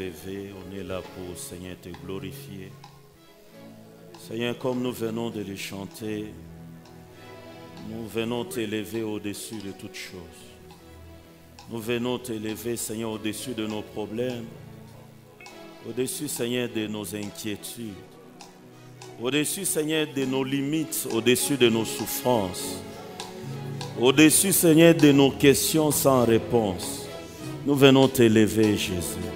t'élever, on est là pour, Seigneur, te glorifier. Seigneur, comme nous venons de les chanter, nous venons t'élever au-dessus de toutes choses. Nous venons t'élever, Seigneur, au-dessus de nos problèmes, au-dessus, Seigneur, de nos inquiétudes, au-dessus, Seigneur, de nos limites, au-dessus de nos souffrances, au-dessus, Seigneur, de nos questions sans réponse. Nous venons t'élever, Jésus.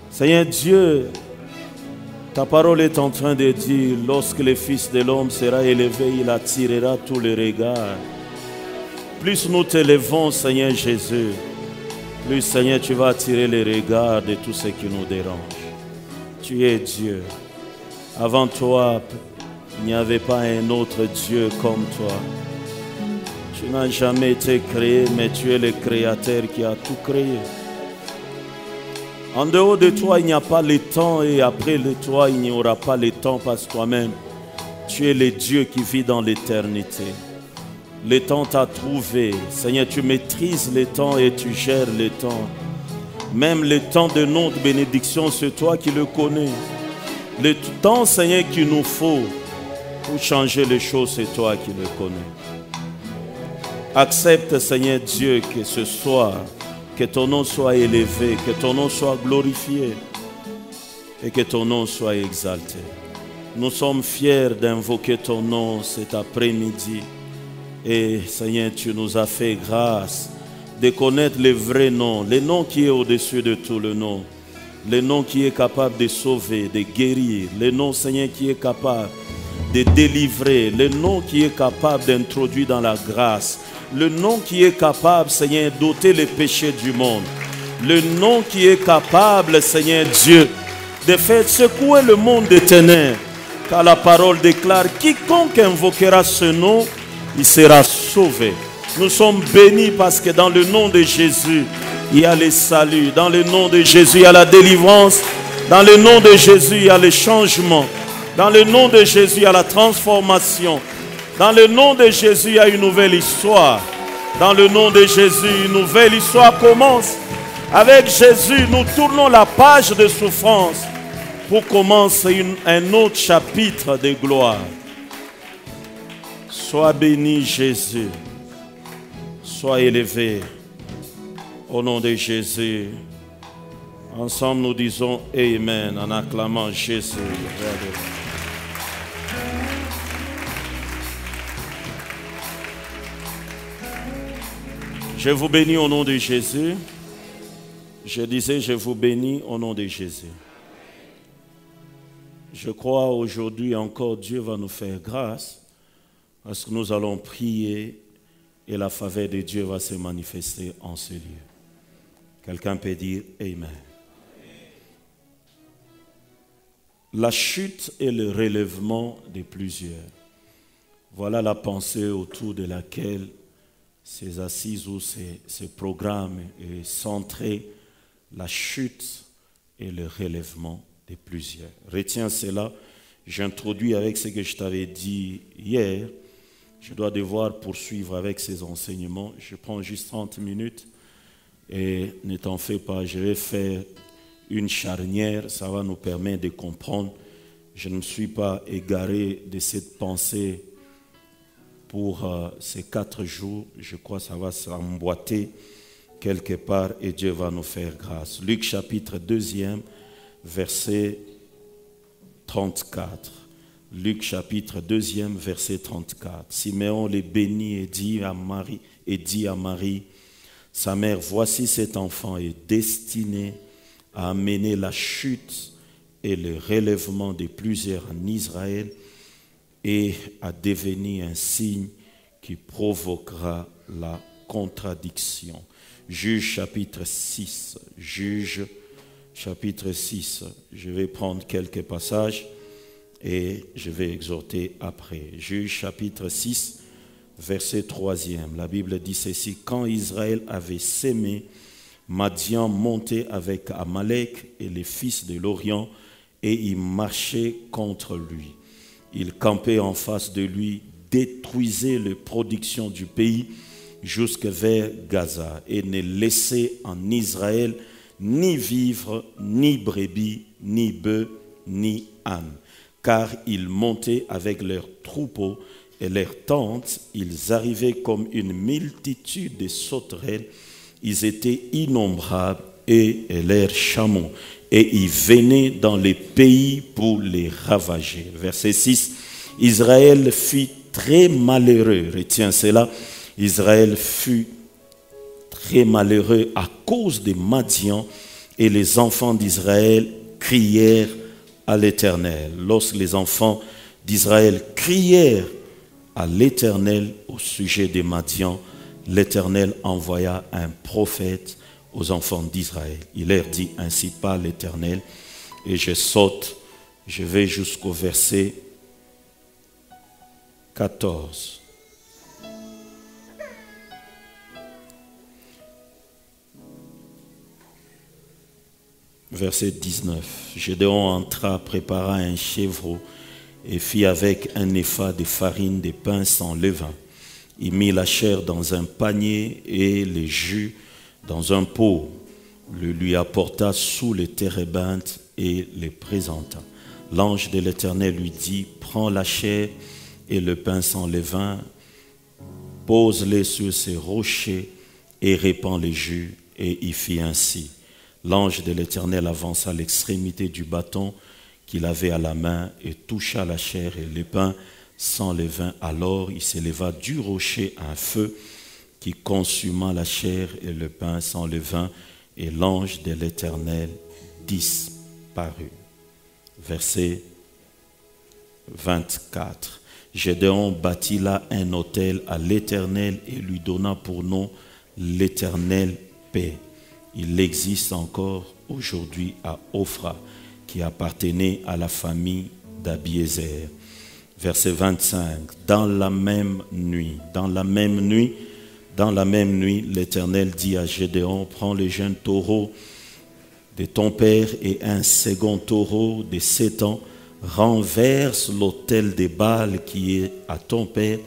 Seigneur Dieu, ta parole est en train de dire, lorsque le Fils de l'homme sera élevé, il attirera tous les regards. Plus nous t'élevons, Seigneur Jésus, plus, Seigneur, tu vas attirer les regards de tout ce qui nous dérange. Tu es Dieu. Avant toi, il n'y avait pas un autre Dieu comme toi. Tu n'as jamais été créé, mais tu es le Créateur qui a tout créé. En dehors de toi, il n'y a pas le temps, et après le toi, il n'y aura pas le temps, parce que toi-même, tu es le Dieu qui vit dans l'éternité. Le temps t'a trouvé. Seigneur, tu maîtrises le temps et tu gères le temps. Même le temps de notre bénédiction, c'est toi qui le connais. Le temps, Seigneur, qu'il nous faut pour changer les choses, c'est toi qui le connais. Accepte, Seigneur Dieu, que ce soir, que ton nom soit élevé, que ton nom soit glorifié et que ton nom soit exalté. Nous sommes fiers d'invoquer ton nom cet après-midi. Et Seigneur, tu nous as fait grâce de connaître le vrai nom, le nom qui est au-dessus de tout le nom, le nom qui est capable de sauver, de guérir, le nom, Seigneur, qui est capable de délivrer, le nom qui est capable d'introduire dans la grâce, le nom qui est capable, Seigneur, d'ôter les péchés du monde, le nom qui est capable, Seigneur Dieu, de faire secouer le monde des ténèbres, car la parole déclare, quiconque invoquera ce nom, il sera sauvé. Nous sommes bénis parce que dans le nom de Jésus, il y a le salut. Dans le nom de Jésus, il y a la délivrance. Dans le nom de Jésus, il y a le changement. Dans le nom de Jésus, il y a la transformation. Dans le nom de Jésus, il y a une nouvelle histoire. Dans le nom de Jésus, une nouvelle histoire commence. Avec Jésus, nous tournons la page de souffrance pour commencer un autre chapitre de gloire. Sois béni, Jésus. Sois élevé. Au nom de Jésus. Ensemble, nous disons Amen en acclamant Jésus. Je vous bénis au nom de Jésus. Je disais, je vous bénis au nom de Jésus. Je crois aujourd'hui encore Dieu va nous faire grâce. Parce que nous allons prier et la faveur de Dieu va se manifester en ce lieu. Quelqu'un peut dire Amen. La chute et le relèvement de plusieurs. Voilà la pensée autour de laquelle ces assises ou ces programmes est centré. La chute et le relèvement de plusieurs. Retiens cela. J'introduis avec ce que je t'avais dit hier. Je dois devoir poursuivre avec ces enseignements. Je prends juste 30 minutes et ne t'en fais pas, je vais faire une charnière. Ça va nous permettre de comprendre. Je ne me suis pas égaré de cette pensée pour ces 4 jours. Je crois que ça va s'emboîter quelque part et Dieu va nous faire grâce. Luc chapitre 2, verset 34. Luc chapitre 2, verset 34. Siméon les bénit et dit à Marie, sa mère, voici cet enfant est destiné à amener la chute et le relèvement de plusieurs en Israël et à devenir un signe qui provoquera la contradiction. Juge chapitre 6. Juge chapitre 6. Je vais prendre quelques passages. Et je vais exhorter après. Juge chapitre 6, verset 3. La Bible dit ceci. Quand Israël avait sémé, Madian montait avec Amalek et les fils de l'Orient et il marchait contre lui. Il campait en face de lui, détruisait les productions du pays jusque vers Gaza et ne laissait en Israël ni vivre, ni brebis, ni bœufs, ni ânes. Car ils montaient avec leurs troupeaux et leurs tentes, ils arrivaient comme une multitude de sauterelles, ils étaient innombrables et leurs chameaux, et ils venaient dans les pays pour les ravager. Verset 6, Israël fut très malheureux, retiens cela, Israël fut très malheureux à cause des Madians, et les enfants d'Israël crièrent à l'Éternel. Lorsque les enfants d'Israël crièrent à l'Éternel au sujet des Madians, l'Éternel envoya un prophète aux enfants d'Israël. Il leur dit, ainsi parle l'Éternel, et je vais jusqu'au verset 14. Verset 19. Gédéon entra, prépara un chèvreau et fit avec un épha de farine des pains sans levain. Il mit la chair dans un panier et les jus dans un pot. Le lui apporta sous les térébinthes et les présenta. L'ange de l'Éternel lui dit, prends la chair et le pain sans levain, pose-les sur ces rochers et répands les jus. Et il fit ainsi. L'ange de l'Éternel avança à l'extrémité du bâton qu'il avait à la main et toucha la chair et le pain sans levain. Alors il s'éleva du rocher un feu qui consuma la chair et le pain sans levain, et l'ange de l'Éternel disparut. Verset 24. Gédéon bâtit là un autel à l'Éternel et lui donna pour nom l'Éternel paix. Il existe encore aujourd'hui à Ophra, qui appartenait à la famille d'Abiézer. Verset 25. Dans la même nuit, l'Éternel dit à Gédéon, prends le jeune taureau de ton père et un second taureau de 7 ans, renverse l'autel de Baal qui est à ton père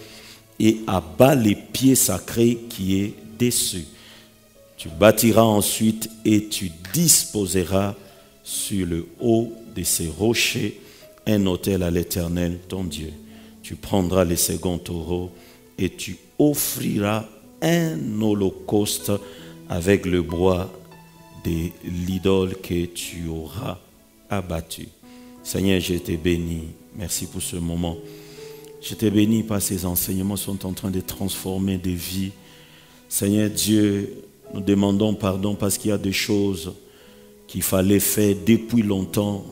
et abat les pieds sacrés qui est dessus. Tu bâtiras ensuite et tu disposeras sur le haut de ces rochers un autel à l'Éternel ton Dieu. Tu prendras le second taureau et tu offriras un holocauste avec le bois de l'idole que tu auras abattu. Seigneur, je te bénis. Merci pour ce moment. Je te bénis parce que ces enseignements sont en train de transformer des vies. Seigneur Dieu, nous demandons pardon parce qu'il y a des choses qu'il fallait faire depuis longtemps.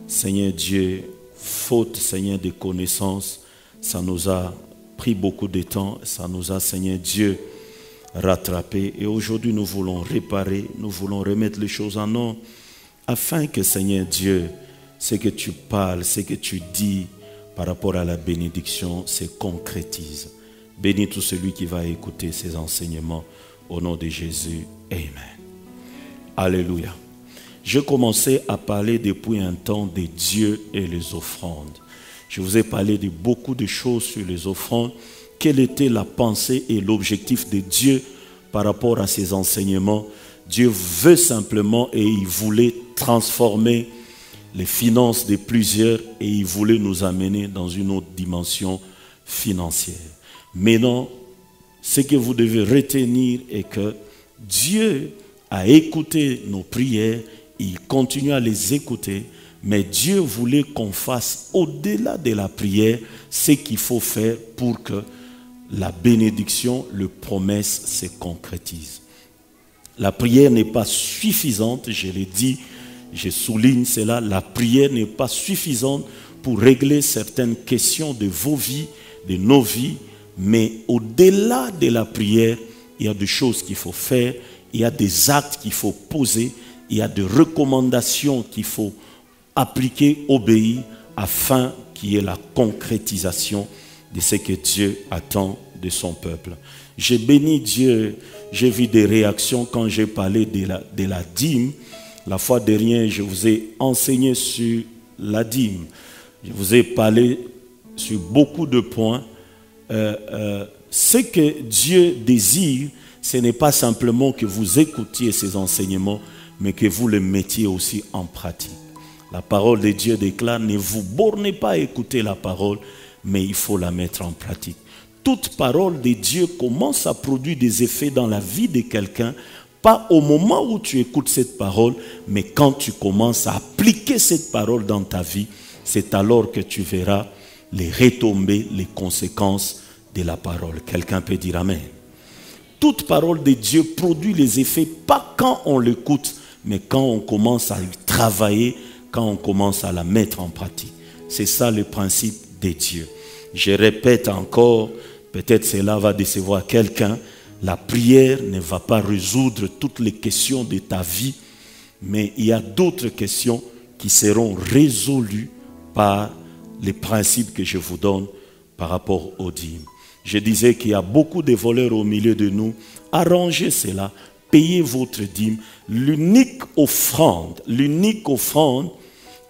Seigneur Dieu, faute, Seigneur, de connaissances, ça nous a pris beaucoup de temps, ça nous a, Seigneur Dieu, rattrapé. Et aujourd'hui, nous voulons réparer, nous voulons remettre les choses en ordre, afin que, Seigneur Dieu, ce que tu parles, ce que tu dis par rapport à la bénédiction se concrétise. Bénis tout celui qui va écouter ces enseignements. Au nom de Jésus, Amen. Alléluia. Je commençais à parler depuis un temps des dieux et les offrandes. Je vous ai parlé de beaucoup de choses sur les offrandes. Quelle était la pensée et l'objectif de Dieu par rapport à ces enseignements? Dieu veut simplement et il voulait transformer les finances de plusieurs et il voulait nous amener dans une autre dimension financière. Maintenant, ce que vous devez retenir est que Dieu a écouté nos prières, il continue à les écouter, mais Dieu voulait qu'on fasse au-delà de la prière ce qu'il faut faire pour que la bénédiction, les promesses se concrétisent. La prière n'est pas suffisante, je l'ai dit, je souligne cela, la prière n'est pas suffisante pour régler certaines questions de vos vies, de nos vies, mais au-delà de la prière, il y a des choses qu'il faut faire, il y a des actes qu'il faut poser, il y a des recommandations qu'il faut appliquer, obéir, afin qu'il y ait la concrétisation de ce que Dieu attend de son peuple. J'ai béni Dieu, j'ai vu des réactions quand j'ai parlé de la dîme. La fois dernière, je vous ai enseigné sur la dîme. Je vous ai parlé sur beaucoup de points. Ce que Dieu désire, ce n'est pas simplement que vous écoutiez ces enseignements, mais que vous le mettiez aussi en pratique. La parole de Dieu déclare, ne vous bornez pas à écouter la parole, mais il faut la mettre en pratique. Toute parole de Dieu commence à produire des effets dans la vie de quelqu'un, pas au moment où tu écoutes cette parole, mais quand tu commences à appliquer cette parole dans ta vie, c'est alors que tu verras les retombées, les conséquences de la parole. Quelqu'un peut dire Amen. Toute parole de Dieu produit les effets, pas quand on l'écoute, mais quand on commence à y travailler, quand on commence à la mettre en pratique. C'est ça le principe de Dieu. Je répète encore, peut-être cela va décevoir quelqu'un, la prière ne va pas résoudre toutes les questions de ta vie, mais il y a d'autres questions qui seront résolues par les principes que je vous donne par rapport aux dîmes. Je disais qu'il y a beaucoup de voleurs au milieu de nous. Arrangez cela, payez votre dîme. L'unique offrande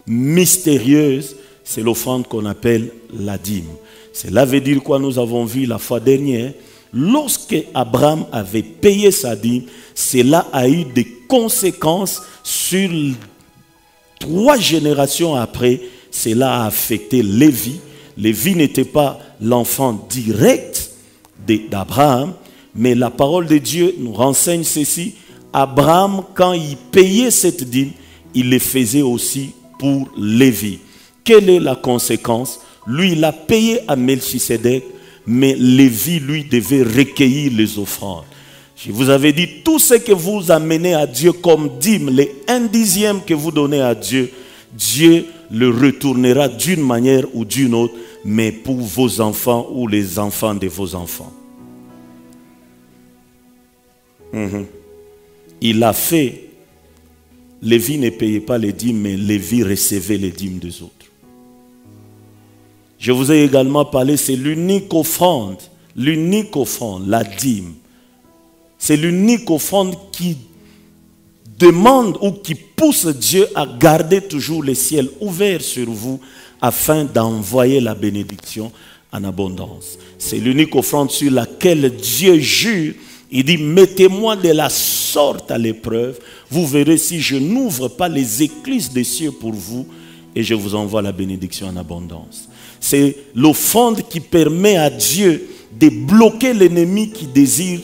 mystérieuse, c'est l'offrande qu'on appelle la dîme. Cela veut dire quoi? Nous avons vu la fois dernière, lorsque Abraham avait payé sa dîme, cela a eu des conséquences sur 3 générations après. Cela a affecté Lévi. Lévi n'était pas l'enfant direct d'Abraham, mais la parole de Dieu nous renseigne ceci. Abraham, quand il payait cette dîme, il le faisait aussi pour Lévi. Quelle est la conséquence? Lui, il a payé à Melchisédek, mais Lévi, lui, devait recueillir les offrandes. Je vous avais dit, tout ce que vous amenez à Dieu comme dîme, les 1/10 que vous donnez à Dieu, Dieu le retournera d'une manière ou d'une autre, mais pour vos enfants ou les enfants de vos enfants. Il a fait, Lévi ne payait pas les dîmes, mais Lévi recevait les dîmes des autres. Je vous ai également parlé, c'est l'unique offrande, la dîme. C'est l'unique offrande qui demande ou qui pousse Dieu à garder toujours les ciels ouverts sur vous afin d'envoyer la bénédiction en abondance. C'est l'unique offrande sur laquelle Dieu jure. Il dit, mettez-moi de la sorte à l'épreuve. Vous verrez si je n'ouvre pas les écluses des cieux pour vous et je vous envoie la bénédiction en abondance. C'est l'offrande qui permet à Dieu de bloquer l'ennemi qui désire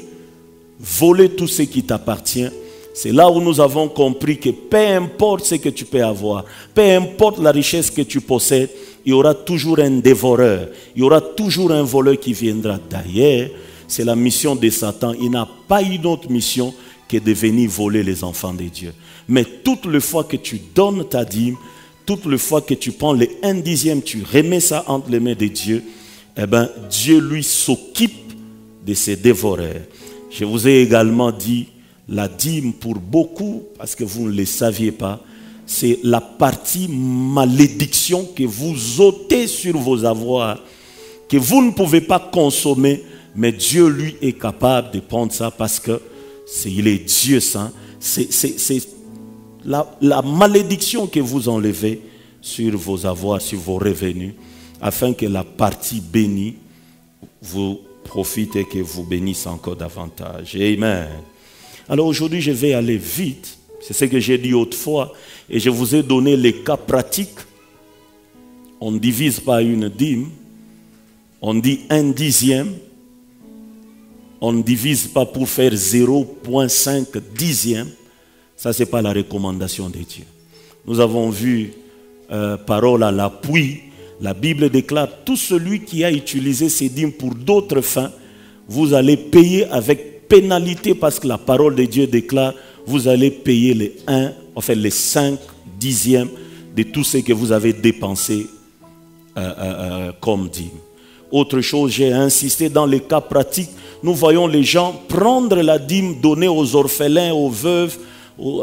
voler tout ce qui t'appartient. C'est là où nous avons compris que peu importe ce que tu peux avoir, peu importe la richesse que tu possèdes, il y aura toujours un dévoreur, il y aura toujours un voleur qui viendra. D'ailleurs, c'est la mission de Satan. Il n'a pas une autre mission que de venir voler les enfants de Dieu. Mais toutes les fois que tu donnes ta dîme, toutes les fois que tu prends les 1/10, tu remets ça entre les mains de Dieu, eh bien, Dieu lui s'occupe de ces dévoreurs. Je vous ai également dit, la dîme pour beaucoup, parce que vous ne le saviez pas, c'est la partie malédiction que vous ôtez sur vos avoirs, que vous ne pouvez pas consommer, mais Dieu lui est capable de prendre ça parce que il est Dieu saint. C'est la malédiction que vous enlevez sur vos avoirs, sur vos revenus, afin que la partie bénie vous profite et que vous bénisse encore davantage. Amen. Alors aujourd'hui, je vais aller vite. C'est ce que j'ai dit autrefois. Et je vous ai donné les cas pratiques. On ne divise pas une dîme. On dit 1/10. On ne divise pas pour faire 0,5 Ça, ce n'est pas la recommandation de Dieu. Nous avons vu, parole à l'appui, la Bible déclare, tout celui qui a utilisé ces dîmes pour d'autres fins, vous allez payer avec pénalité, parce que la parole de Dieu déclare, vous allez payer les 5/10 de tout ce que vous avez dépensé comme dîme. Autre chose, j'ai insisté dans les cas pratiques, nous voyons les gens prendre la dîme, donner aux orphelins, aux veuves,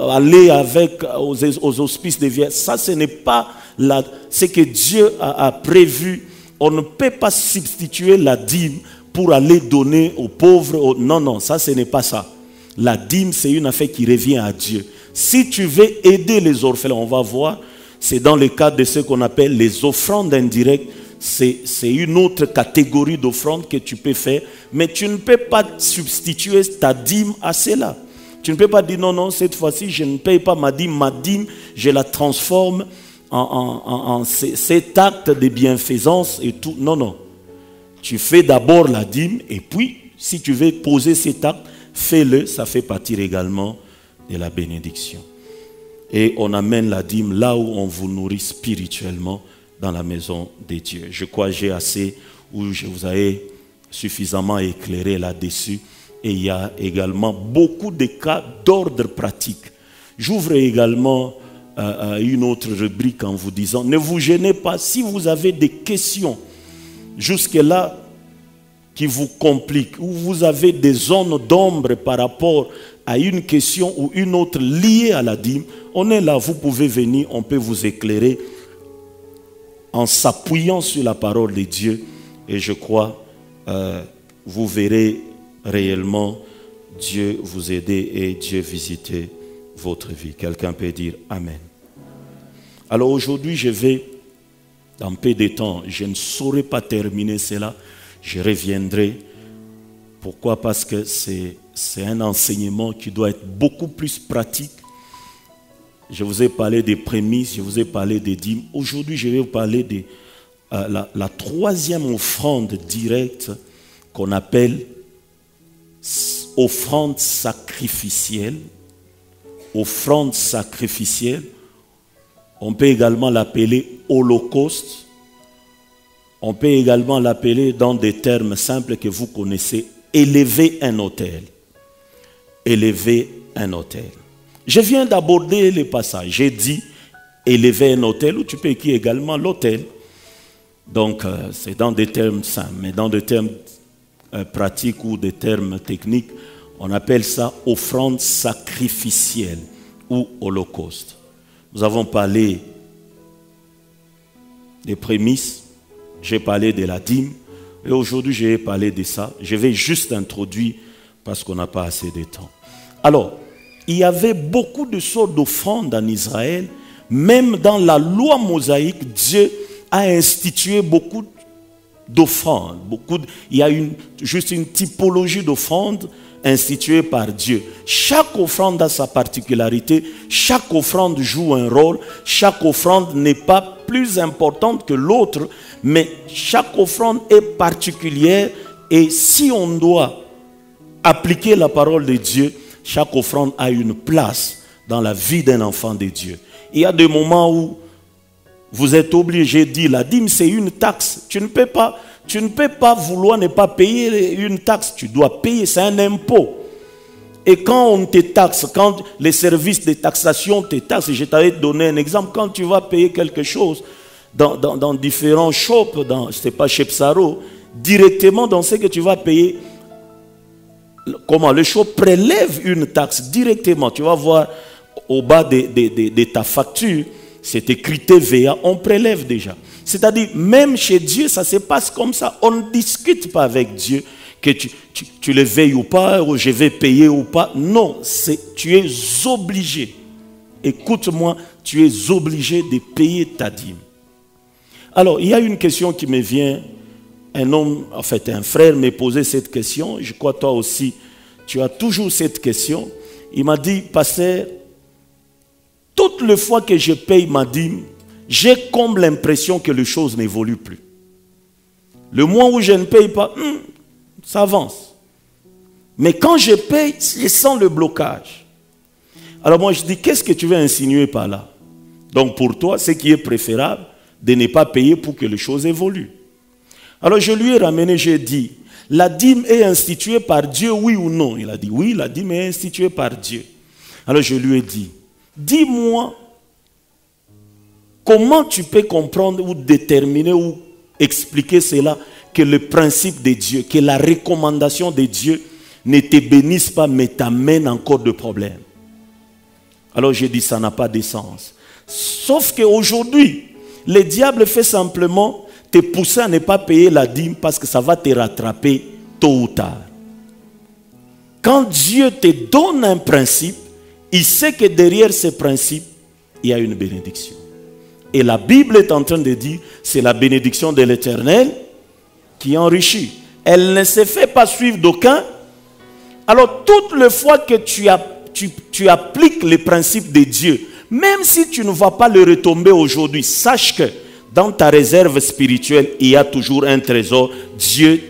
aller avec aux hospices des vieilles. Ça, ce n'est pas ce que Dieu a prévu. On ne peut pas substituer la dîme pour aller donner aux pauvres. Non, ça, ce n'est pas ça. La dîme, c'est une affaire qui revient à Dieu. Si tu veux aider les orphelins, on va voir, c'est dans le cadre de ce qu'on appelle les offrandes indirectes. C'est une autre catégorie d'offrandes que tu peux faire, mais tu ne peux pas substituer ta dîme à cela. Tu ne peux pas dire non, non, cette fois-ci, je ne paye pas ma dîme, je la transforme en cet acte de bienfaisance et tout. Non, non. Tu fais d'abord la dîme et puis, si tu veux poser cet acte, fais-le, ça fait partie également de la bénédiction. Et on amène la dîme là où on vous nourrit spirituellement dans la maison de Dieu. Je crois que j'ai assez, où je vous ai suffisamment éclairé là-dessus. Et il y a également beaucoup de cas d'ordre pratique. J'ouvre également une autre rubrique en vous disant, ne vous gênez pas si vous avez des questions jusque-là qui vous compliquent, ou vous avez des zones d'ombre par rapport à une question ou une autre liée à la dîme. On est là, vous pouvez venir, on peut vous éclairer en s'appuyant sur la parole de Dieu. Et je crois, vous verrez réellement Dieu vous aider et Dieu visiter votre vie. Quelqu'un peut dire Amen. Alors aujourd'hui, je vais, dans peu de temps, je ne saurais pas terminer cela, je reviendrai. Pourquoi? Parce que c'est un enseignement qui doit être beaucoup plus pratique. Je vous ai parlé des prémices, je vous ai parlé des dîmes. Aujourd'hui, je vais vous parler de la troisième offrande directe qu'on appelle offrande sacrificielle. Offrande sacrificielle. On peut également l'appeler holocauste. On peut également l'appeler dans des termes simples que vous connaissez, élever un autel. Élever un autel. Je viens d'aborder le passage. J'ai dit élever un autel, ou tu peux écrire également l'autel. Donc, c'est dans des termes simples, mais dans des termes pratiques ou des termes techniques, on appelle ça offrande sacrificielle ou holocauste. Nous avons parlé des prémices, j'ai parlé de la dîme, et aujourd'hui je vais parler de ça. Je vais juste introduire parce qu'on n'a pas assez de temps. Alors, il y avait beaucoup de sortes d'offrandes en Israël. Même dans la loi mosaïque, Dieu a institué beaucoup d'offrandes. Il y a juste une typologie d'offrandes instituée par Dieu. Chaque offrande a sa particularité. Chaque offrande joue un rôle. Chaque offrande n'est pas plus importante que l'autre, mais chaque offrande est particulière. Et si on doit appliquer la parole de Dieu, chaque offrande a une place dans la vie d'un enfant de Dieu. Il y a des moments où vous êtes obligé de dire, la dîme c'est une taxe. Tu ne peux pas vouloir ne pas payer une taxe. Tu dois payer, c'est un impôt. Et quand on te taxe, quand les services de taxation te taxent, je t'avais donné un exemple, quand tu vas payer quelque chose dans différents shops, je ne sais pas, chez Psaro, directement dans ce que tu vas payer, comment le shop prélève une taxe directement. Tu vas voir au bas de ta facture, c'est écrit TVA, on prélève déjà. C'est-à-dire, même chez Dieu, ça se passe comme ça. On ne discute pas avec Dieu que tu le veilles ou pas, ou je vais payer ou pas. Non, tu es obligé. Écoute-moi, tu es obligé de payer ta dîme. Alors, il y a une question qui me vient. Un homme, en fait, un frère m'a posé cette question. Je crois toi aussi, tu as toujours cette question. Il m'a dit, pasteur, toutes les fois que je paye ma dîme, j'ai comme l'impression que les choses n'évoluent plus. Le mois où je ne paye pas, ça avance. Mais quand je paye, je sens le blocage. Alors moi je dis, qu'est-ce que tu veux insinuer par là? Donc pour toi, ce qui est préférable, de ne pas payer pour que les choses évoluent. Alors je lui ai ramené, j'ai dit, la dîme est instituée par Dieu, oui ou non? Il a dit, oui, la dîme est instituée par Dieu. Alors je lui ai dit, dis-moi, comment tu peux comprendre ou déterminer ou expliquer cela, que le principe de Dieu, que la recommandation de Dieu ne te bénisse pas, mais t'amène encore de problèmes? Alors j'ai dit, ça n'a pas de sens. Sauf qu'aujourd'hui, le diable fait simplement te pousser à ne pas payer la dîme parce que ça va te rattraper tôt ou tard. Quand Dieu te donne un principe, il sait que derrière ce principe, il y a une bénédiction. Et la Bible est en train de dire, c'est la bénédiction de l'Éternel qui enrichit. Elle ne se fait pas suivre d'aucun. Alors, toutes les fois que tu appliques les principes de Dieu, même si tu ne vas pas le retomber aujourd'hui, sache que dans ta réserve spirituelle, il y a toujours un trésor. Dieu,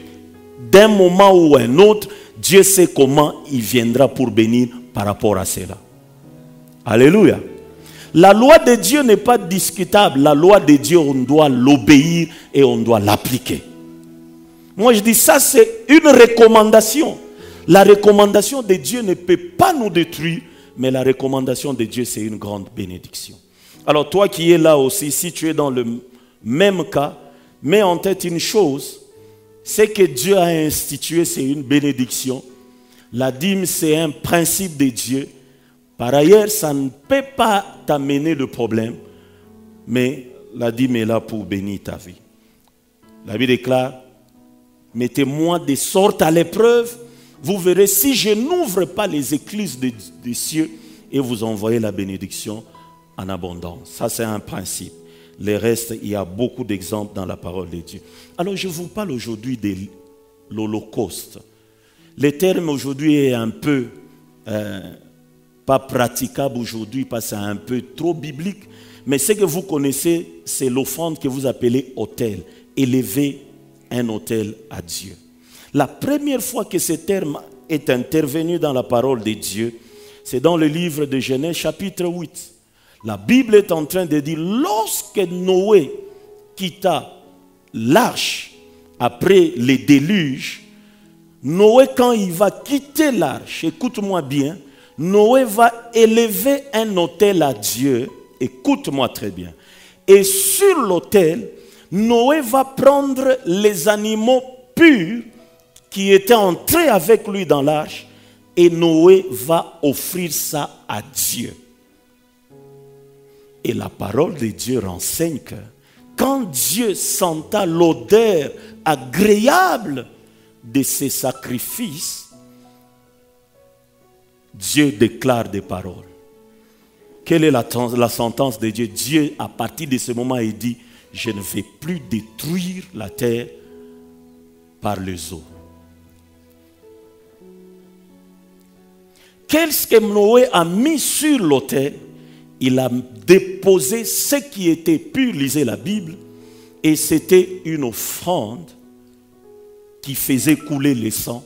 d'un moment ou un autre, Dieu sait comment il viendra pour bénir par rapport à cela. Alléluia. La loi de Dieu n'est pas discutable. La loi de Dieu, on doit l'obéir et on doit l'appliquer. Moi, je dis ça, c'est une recommandation. La recommandation de Dieu ne peut pas nous détruire, mais la recommandation de Dieu, c'est une grande bénédiction. Alors, toi qui es là aussi, si tu es dans le même cas, mets en tête une chose, c'est que Dieu a institué, c'est une bénédiction. La dîme, c'est un principe de Dieu. Par ailleurs, ça ne peut pas t'amener le problème, mais la dîme est là pour bénir ta vie. La Bible déclare, mettez-moi des sortes à l'épreuve, vous verrez si je n'ouvre pas les écluses des cieux et vous envoyez la bénédiction en abondance. Ça, c'est un principe. Les restes, il y a beaucoup d'exemples dans la parole de Dieu. Alors, je vous parle aujourd'hui de l'Holocauste. Le terme aujourd'hui est un peu pas praticable aujourd'hui parce que c'est un peu trop biblique. Mais ce que vous connaissez, c'est l'offrande que vous appelez autel. Élever un autel à Dieu. La première fois que ce terme est intervenu dans la parole de Dieu, c'est dans le livre de Genèse chapitre 8. La Bible est en train de dire, lorsque Noé quitta l'arche après les déluges, Noé, quand il va quitter l'arche, écoute-moi bien, Noé va élever un autel à Dieu, écoute-moi très bien. Et sur l'autel, Noé va prendre les animaux purs qui étaient entrés avec lui dans l'arche et Noé va offrir ça à Dieu. Et la parole de Dieu renseigne que quand Dieu senta l'odeur agréable de ces sacrifices, Dieu déclare des paroles. Quelle est la sentence de Dieu? Dieu, à partir de ce moment, il dit, je ne vais plus détruire la terre par les eaux. Qu'est-ce que Noé a mis sur l'autel? Il a déposé ce qui était pur, lisez la Bible, et c'était une offrande qui faisait couler le sang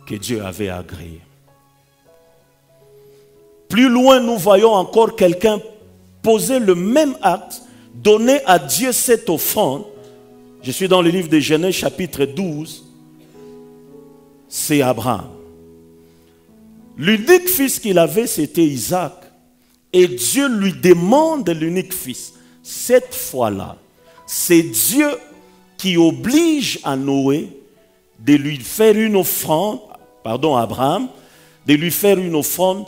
que Dieu avait agréé. Plus loin, nous voyons encore quelqu'un poser le même acte, donner à Dieu cette offrande. Je suis dans le livre de Genèse chapitre 12. C'est Abraham. L'unique fils qu'il avait, c'était Isaac. Et Dieu lui demande l'unique fils. Cette fois-là, c'est Dieu qui oblige à Noé de lui faire une offrande, pardon, Abraham, de lui faire une offrande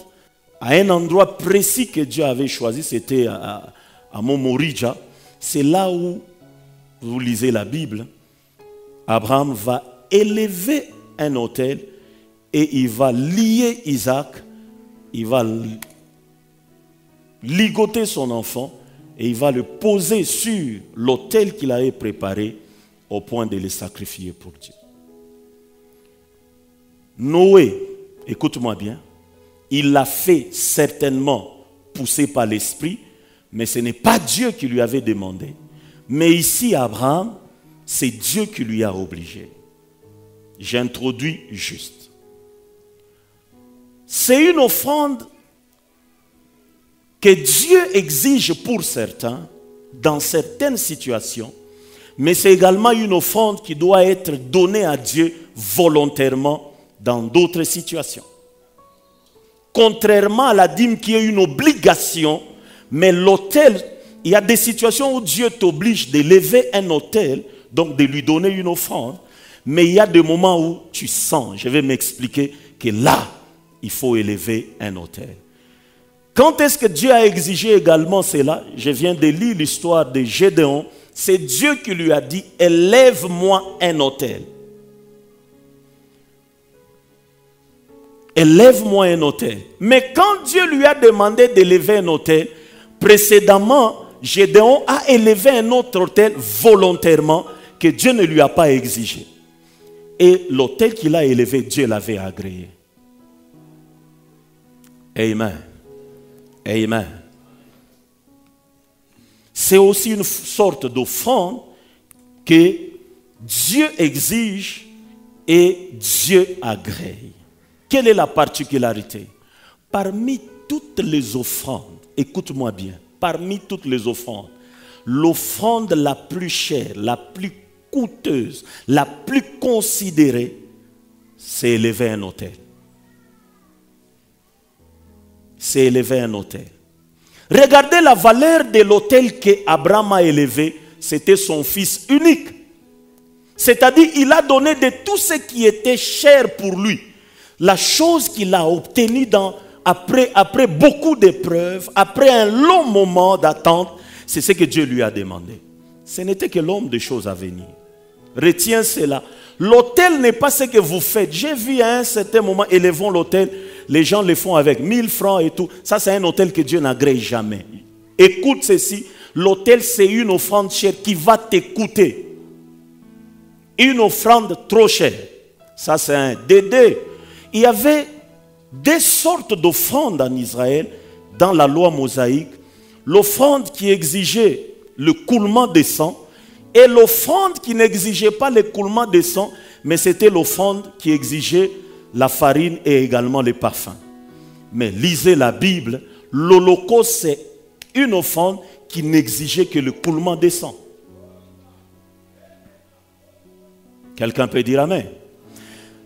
à un endroit précis que Dieu avait choisi, c'était à Mont Morija. C'est là où, vous lisez la Bible, Abraham va élever un autel et il va lier Isaac, il va ligoter son enfant et il va le poser sur l'autel qu'il avait préparé au point de le sacrifier pour Dieu. Noé, écoute-moi bien, il l'a fait certainement poussé par l'esprit, mais ce n'est pas Dieu qui lui avait demandé. Mais ici, Abraham, c'est Dieu qui lui a obligé. J'introduis juste. C'est une offrande que Dieu exige pour certains, dans certaines situations, mais c'est également une offrande qui doit être donnée à Dieu volontairement dans d'autres situations. Contrairement à la dîme qui est une obligation, mais l'autel, il y a des situations où Dieu t'oblige d'élever un autel, donc de lui donner une offrande, mais il y a des moments où tu sens, je vais m'expliquer, que là, il faut élever un autel. Quand est-ce que Dieu a exigé également cela? Je viens de lire l'histoire de Gédéon. C'est Dieu qui lui a dit, élève-moi un autel. Élève-moi un autel. Mais quand Dieu lui a demandé d'élever un autel, précédemment, Gédéon a élevé un autre autel volontairement que Dieu ne lui a pas exigé. Et l'autel qu'il a élevé, Dieu l'avait agréé. Amen. Amen. C'est aussi une sorte d'offrande que Dieu exige et Dieu agrée. Quelle est la particularité? Parmi toutes les offrandes, écoute-moi bien, parmi toutes les offrandes, l'offrande la plus chère, la plus coûteuse, la plus considérée, c'est élever un autel. C'est élever un autel. Regardez la valeur de l'autel qu'Abraham a élevé, c'était son fils unique. C'est-à-dire, il a donné de tout ce qui était cher pour lui. La chose qu'il a obtenue après beaucoup d'épreuves, après un long moment d'attente, c'est ce que Dieu lui a demandé. Ce n'était que l'homme des choses à venir. Retiens cela. L'autel n'est pas ce que vous faites. J'ai vu à un certain moment, élevons l'autel, les gens le font avec 1000 francs et tout. Ça, c'est un autel que Dieu n'agrée jamais. Écoute ceci, l'autel, c'est une offrande chère qui va t'écouter. Une offrande trop chère. Ça, c'est un dédé. Il y avait des sortes d'offrandes en Israël, dans la loi mosaïque. L'offrande qui exigeait le coulement des sangs et l'offrande qui n'exigeait pas le coulement des sangs, mais c'était l'offrande qui exigeait la farine et également les parfums. Mais lisez la Bible, l'Holocauste, c'est une offrande qui n'exigeait que le coulement des sangs. Quelqu'un peut dire amen.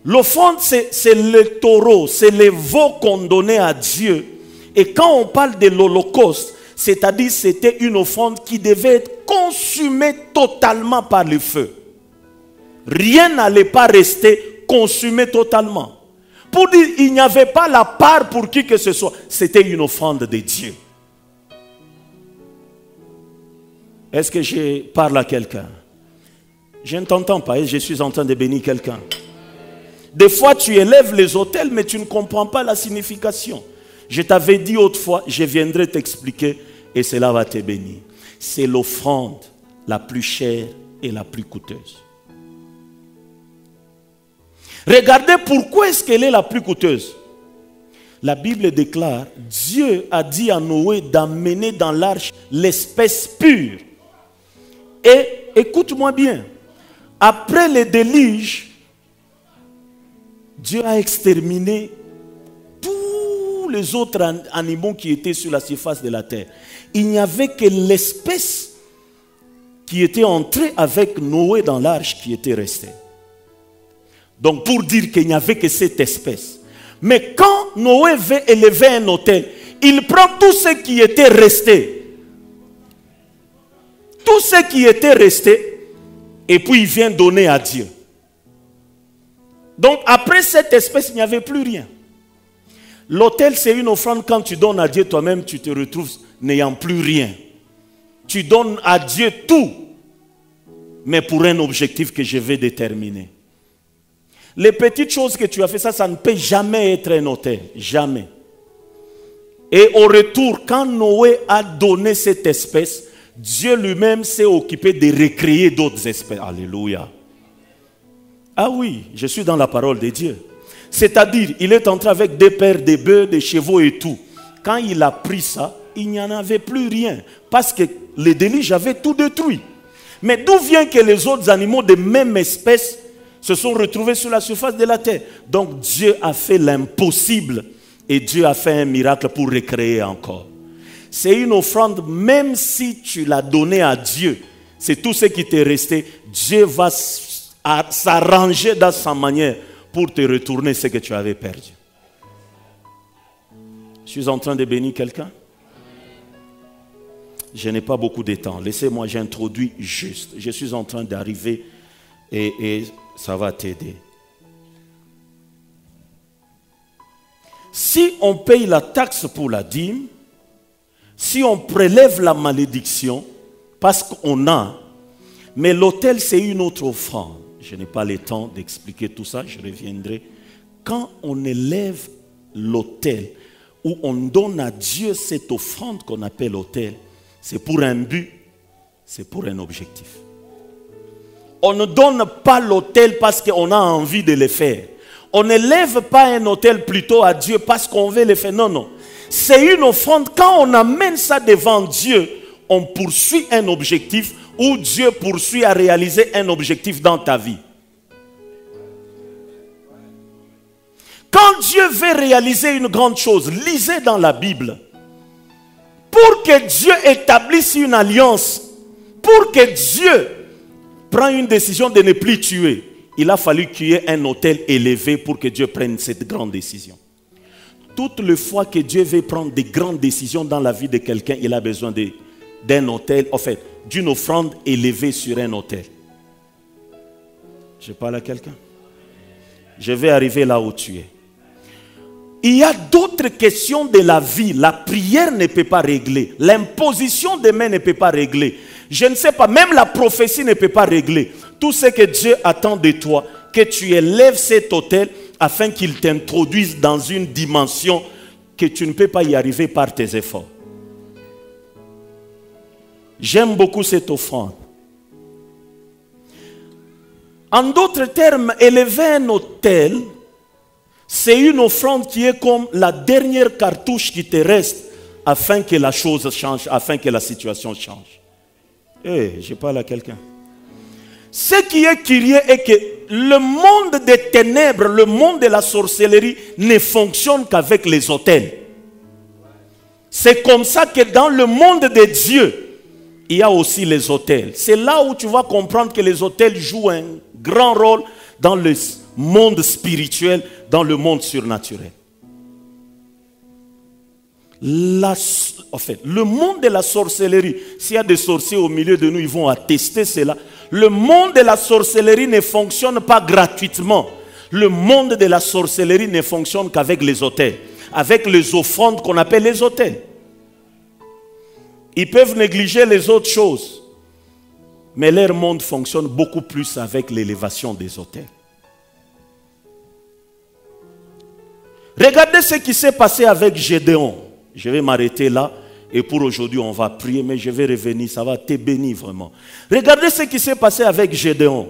L'offrande, c'est le taureau, c'est les veaux qu'on donnait à Dieu. Et quand on parle de l'Holocauste, c'est-à-dire c'était une offrande qui devait être consumée totalement par le feu. Rien n'allait pas rester consumé totalement. Pour dire il n'y avait pas la part pour qui que ce soit. C'était une offrande de Dieu. Est-ce que je parle à quelqu'un? Je ne t'entends pas et je suis en train de bénir quelqu'un. Des fois tu élèves les autels mais tu ne comprends pas la signification. Je t'avais dit autrefois, je viendrai t'expliquer et cela va te bénir. C'est l'offrande la plus chère et la plus coûteuse. Regardez pourquoi est-ce qu'elle est la plus coûteuse. La Bible déclare, Dieu a dit à Noé d'amener dans l'arche l'espèce pure. Et écoute-moi bien, après le déluge, Dieu a exterminé tous les autres animaux qui étaient sur la surface de la terre. Il n'y avait que l'espèce qui était entrée avec Noé dans l'arche qui était restée. Donc pour dire qu'il n'y avait que cette espèce. Mais quand Noé veut élever un autel, il prend tout ce qui était resté. Tout ce qui était resté, et puis il vient donner à Dieu. Donc après cette espèce, il n'y avait plus rien. L'autel, c'est une offrande. Quand tu donnes à Dieu toi-même, tu te retrouves n'ayant plus rien. Tu donnes à Dieu tout, mais pour un objectif que je vais déterminer. Les petites choses que tu as fait, ça ne peut jamais être un autel. Jamais. Et au retour, quand Noé a donné cette espèce, Dieu lui-même s'est occupé de recréer d'autres espèces. Alléluia. Ah oui, je suis dans la parole de Dieu. C'est-à-dire, il est entré avec des paires de bœufs, des chevaux et tout. Quand il a pris ça, il n'y en avait plus rien. Parce que les déluge avaient tout détruit. Mais d'où vient que les autres animaux de même espèce se sont retrouvés sur la surface de la terre? Donc Dieu a fait l'impossible et Dieu a fait un miracle pour recréer encore. C'est une offrande, même si tu l'as donnée à Dieu, c'est tout ce qui t'est resté. Dieu va s'arranger dans sa manière pour te retourner ce que tu avais perdu. Je suis en train de bénir quelqu'un. Je n'ai pas beaucoup de temps. Laissez-moi, j'introduis juste. Je suis en train d'arriver et ça va t'aider. Si on paye la taxe pour la dîme, si on prélève la malédiction, parce qu'on a, mais l'autel c'est une autre offrande. Je n'ai pas le temps d'expliquer tout ça, je reviendrai. Quand on élève l'autel, ou on donne à Dieu cette offrande qu'on appelle autel, c'est pour un but, c'est pour un objectif. On ne donne pas l'autel parce qu'on a envie de le faire. On n'élève pas un autel plutôt à Dieu parce qu'on veut le faire. Non, non. c'est une offrande. Quand on amène ça devant Dieu, on poursuit un objectif ou Dieu poursuit à réaliser un objectif dans ta vie. Quand Dieu veut réaliser une grande chose, lisez dans la Bible. Pour que Dieu établisse une alliance, pour que Dieu prenne une décision de ne plus tuer, il a fallu qu'il y ait un autel élevé pour que Dieu prenne cette grande décision. Toutes les fois que Dieu veut prendre des grandes décisions dans la vie de quelqu'un, il a besoin d'un autel, en fait, d'une offrande élevée sur un autel. Je parle à quelqu'un. Je vais arriver là où tu es. Il y a d'autres questions de la vie. La prière ne peut pas régler. L'imposition des mains ne peut pas régler. Je ne sais pas, même la prophétie ne peut pas régler. Tout ce que Dieu attend de toi, que tu élèves cet autel afin qu'il t'introduise dans une dimension que tu ne peux pas y arriver par tes efforts. J'aime beaucoup cette offrande. En d'autres termes, élever un autel, c'est une offrande qui est comme la dernière cartouche qui te reste afin que la chose change, afin que la situation change. Je parle à quelqu'un. Ce qui est curieux est que le monde des ténèbres, le monde de la sorcellerie ne fonctionne qu'avec les autels. C'est comme ça que dans le monde de Dieu, il y a aussi les autels. C'est là où tu vas comprendre que les autels jouent un grand rôle dans le monde spirituel, dans le monde surnaturel. En fait, le monde de la sorcellerie, s'il y a des sorciers au milieu de nous, ils vont attester cela. Le monde de la sorcellerie ne fonctionne pas gratuitement. Le monde de la sorcellerie ne fonctionne qu'avec les autels, avec les offrandes qu'on appelle les autels. Ils peuvent négliger les autres choses, mais leur monde fonctionne beaucoup plus avec l'élévation des autels. Regardez ce qui s'est passé avec Gédéon. Je vais m'arrêter là et pour aujourd'hui on va prier, mais je vais revenir, ça va te bénir vraiment. Regardez ce qui s'est passé avec Gédéon.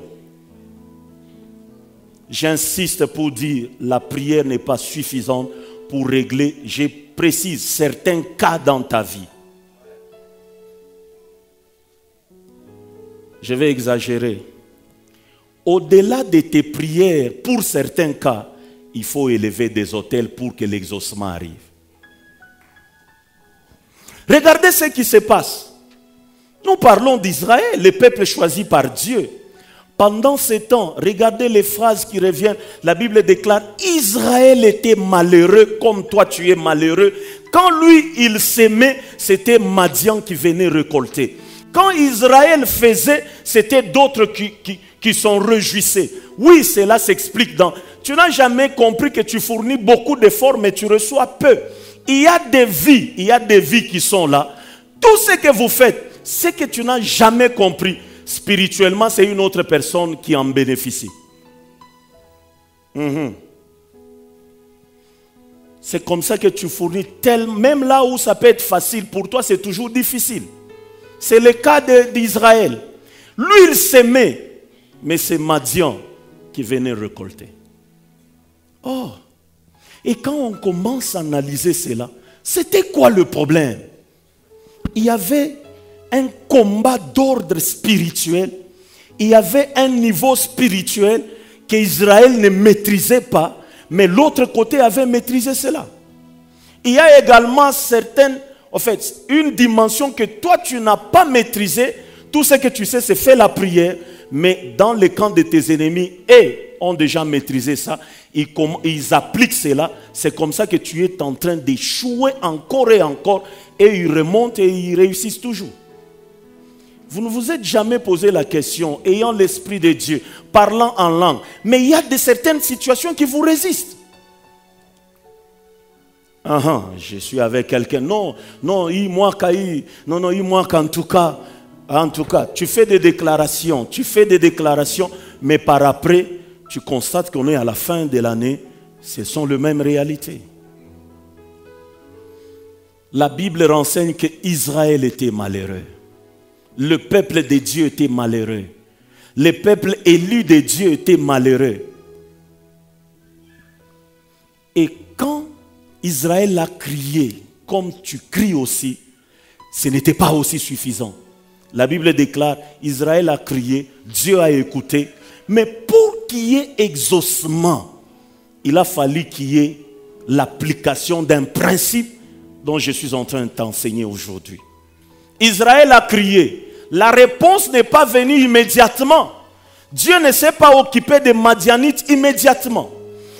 J'insiste pour dire, la prière n'est pas suffisante pour régler, je précise, certains cas dans ta vie. Je vais exagérer. Au-delà de tes prières, pour certains cas, il faut élever des autels pour que l'exaucement arrive. Regardez ce qui se passe. Nous parlons d'Israël, le peuple choisi par Dieu. Pendant ce temps, regardez les phrases qui reviennent. La Bible déclare, Israël était malheureux comme toi tu es malheureux. Quand lui, il s'aimait, c'était Madian qui venait récolter. Quand Israël faisait, c'était d'autres qui s'en réjouissaient. Oui, cela s'explique dans... Tu n'as jamais compris que tu fournis beaucoup d'efforts, mais tu reçois peu. Il y a des vies qui sont là. Tout ce que vous faites, ce que tu n'as jamais compris, spirituellement, c'est une autre personne qui en bénéficie. C'est comme ça que tu fournis même là où ça peut être facile, pour toi c'est toujours difficile. C'est le cas d'Israël. Lui, il s'aimait, mais c'est Madian qui venait récolter. Oh, et quand on commence à analyser cela, c'était quoi le problème? Il y avait un combat d'ordre spirituel. Il y avait un niveau spirituel qu'Israël ne maîtrisait pas, mais l'autre côté avait maîtrisé cela. Il y a également une dimension que toi tu n'as pas maîtrisée. Tout ce que tu sais, c'est faire la prière, mais dans le camp de tes ennemis, ont déjà maîtrisé ça. Ils appliquent cela. C'est comme ça que tu es en train d'échouer encore et encore, et ils remontent et ils réussissent toujours. Vous ne vous êtes jamais posé la question, ayant l'Esprit de Dieu, parlant en langue, mais il y a certaines situations qui vous résistent. Je suis avec quelqu'un. Non, il manque en tout cas. En tout cas, tu fais des déclarations, mais par après, tu constates qu'on est à la fin de l'année, ce sont les mêmes réalités. La Bible renseigne qu'Israël était malheureux. Le peuple de Dieu était malheureux. Le peuple élu de Dieu était malheureux. Et quand Israël a crié, comme tu cries aussi, ce n'était pas aussi suffisant. La Bible déclare, Israël a crié, Dieu a écouté, mais pour qu'il y ait exaucement, il a fallu qu'il y ait l'application d'un principe dont je suis en train de t'enseigner aujourd'hui. Israël a crié. La réponse n'est pas venue immédiatement. Dieu ne s'est pas occupé des Madianites immédiatement.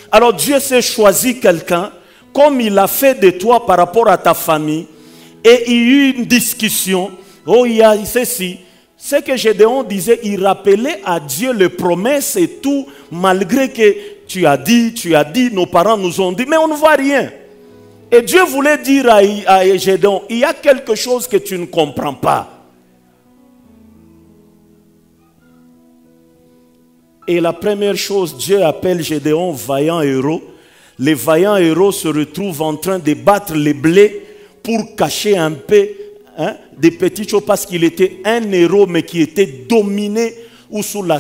Alors Dieu s'est choisi quelqu'un, comme il a fait de toi par rapport à ta famille, et il y a eu une discussion. Oh, il y a ceci. Ce que Gédéon disait, il rappelait à Dieu les promesses et tout, malgré que tu as dit, nos parents nous ont dit, mais on ne voit rien. Et Dieu voulait dire à Gédéon, il y a quelque chose que tu ne comprends pas. Et la première chose, Dieu appelle Gédéon vaillant héros. Les vaillants héros se retrouvent en train de battre les blés pour cacher un peu des petites choses, parce qu'il était un héros mais qui était dominé ou sous la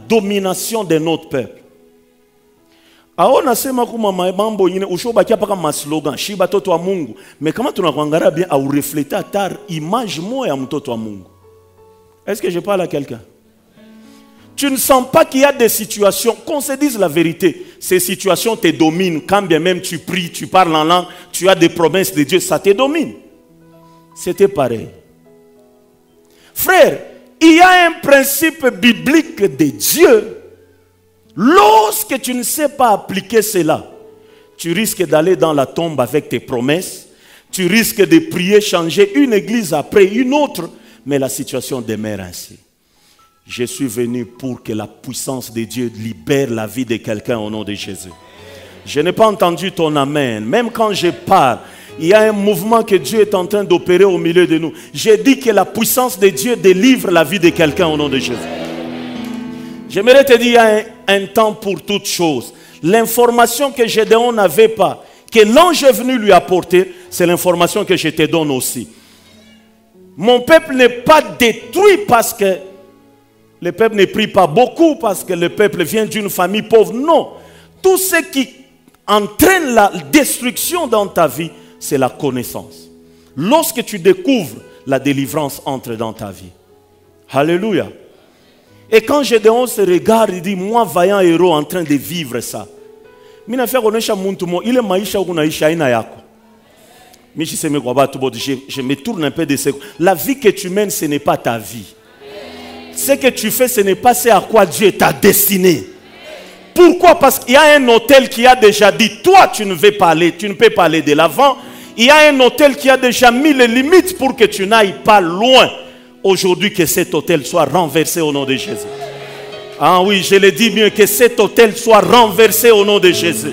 domination de notre peuple. Mais comment tu n'as bien à refléter ta image moi à mtoto wa Mungu? Est-ce que je parle à quelqu'un? Tu ne sens pas qu'il y a des situations, qu'on se dise la vérité, ces situations te dominent, quand bien même tu pries, tu parles en langue, tu as des promesses de Dieu, ça te domine. C'était pareil. Frère, il y a un principe biblique de Dieu. Lorsque tu ne sais pas appliquer cela, tu risques d'aller dans la tombe avec tes promesses, tu risques de prier, changer une église après une autre, mais la situation demeure ainsi. Je suis venu pour que la puissance de Dieu libère la vie de quelqu'un au nom de Jésus. Je n'ai pas entendu ton amen. Même quand je parle, il y a un mouvement que Dieu est en train d'opérer au milieu de nous. J'ai dit que la puissance de Dieu délivre la vie de quelqu'un au nom de Jésus. J'aimerais te dire, il y a un temps pour toutes choses. L'information que Gédéon n'avait pas, que l'ange est venu lui apporter, c'est l'information que je te donne aussi. Mon peuple n'est pas détruit parce que le peuple ne prie pas beaucoup, parce que le peuple vient d'une famille pauvre. Non. Tout ce qui entraîne la destruction dans ta vie, c'est la connaissance. Lorsque tu découvres, la délivrance entre dans ta vie. Alléluia. Et quand Gédéon se regarde, il dit, moi vaillant héros en train de vivre ça. Je me tourne un peu de secondes. La vie que tu mènes, ce n'est pas ta vie. Ce que tu fais, ce n'est pas ce à quoi Dieu t'a destiné. Pourquoi? Parce qu'il y a un hôtel qui a déjà dit, toi tu ne veux pas aller, tu ne peux pas aller de l'avant. Il y a un hôtel qui a déjà mis les limites pour que tu n'ailles pas loin. Aujourd'hui, que cet hôtel soit renversé au nom de Jésus. Ah oui, je le dis mieux, que cet hôtel soit renversé au nom de Jésus.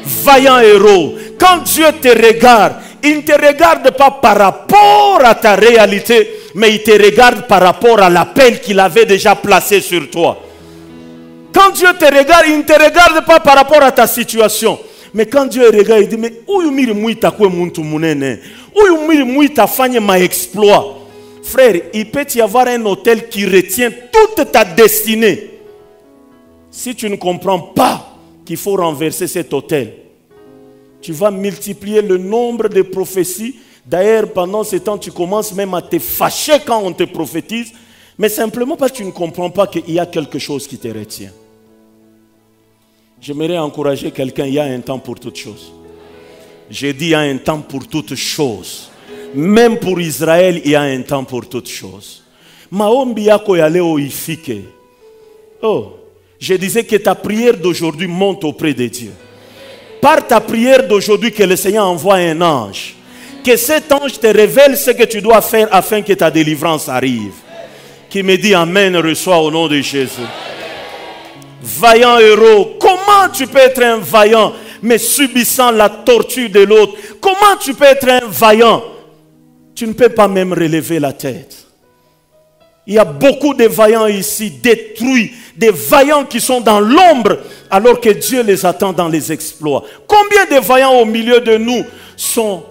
Vaillant héros, quand Dieu te regarde, il ne te regarde pas par rapport à ta réalité, mais il te regarde par rapport à l'appel qu'il avait déjà placé sur toi. Quand Dieu te regarde, il ne te regarde pas par rapport à ta situation. Mais quand Dieu regarde, il dit, mais où ma exploit? Frère, il peut y avoir un hôtel qui retient toute ta destinée. Si tu ne comprends pas qu'il faut renverser cet hôtel, tu vas multiplier le nombre de prophéties. D'ailleurs, pendant ce temps, tu commences même à te fâcher quand on te prophétise. Mais simplement parce que tu ne comprends pas qu'il y a quelque chose qui te retient. J'aimerais encourager quelqu'un, il y a un temps pour toutes choses. J'ai dit il y a un temps pour toutes choses. Même pour Israël, il y a un temps pour toutes choses. Maombi yako yale oifike. Oh, je disais que ta prière d'aujourd'hui monte auprès de Dieu. Par ta prière d'aujourd'hui, que le Seigneur envoie un ange. Que cet ange te révèle ce que tu dois faire afin que ta délivrance arrive. Qui me dit Amen, reçois au nom de Jésus. Vaillant héros, comment tu peux être un vaillant mais subissant la torture de l'autre? Comment tu peux être un vaillant? Tu ne peux pas même relever la tête. Il y a beaucoup de vaillants ici détruits, des vaillants qui sont dans l'ombre alors que Dieu les attend dans les exploits. Combien de vaillants au milieu de nous sont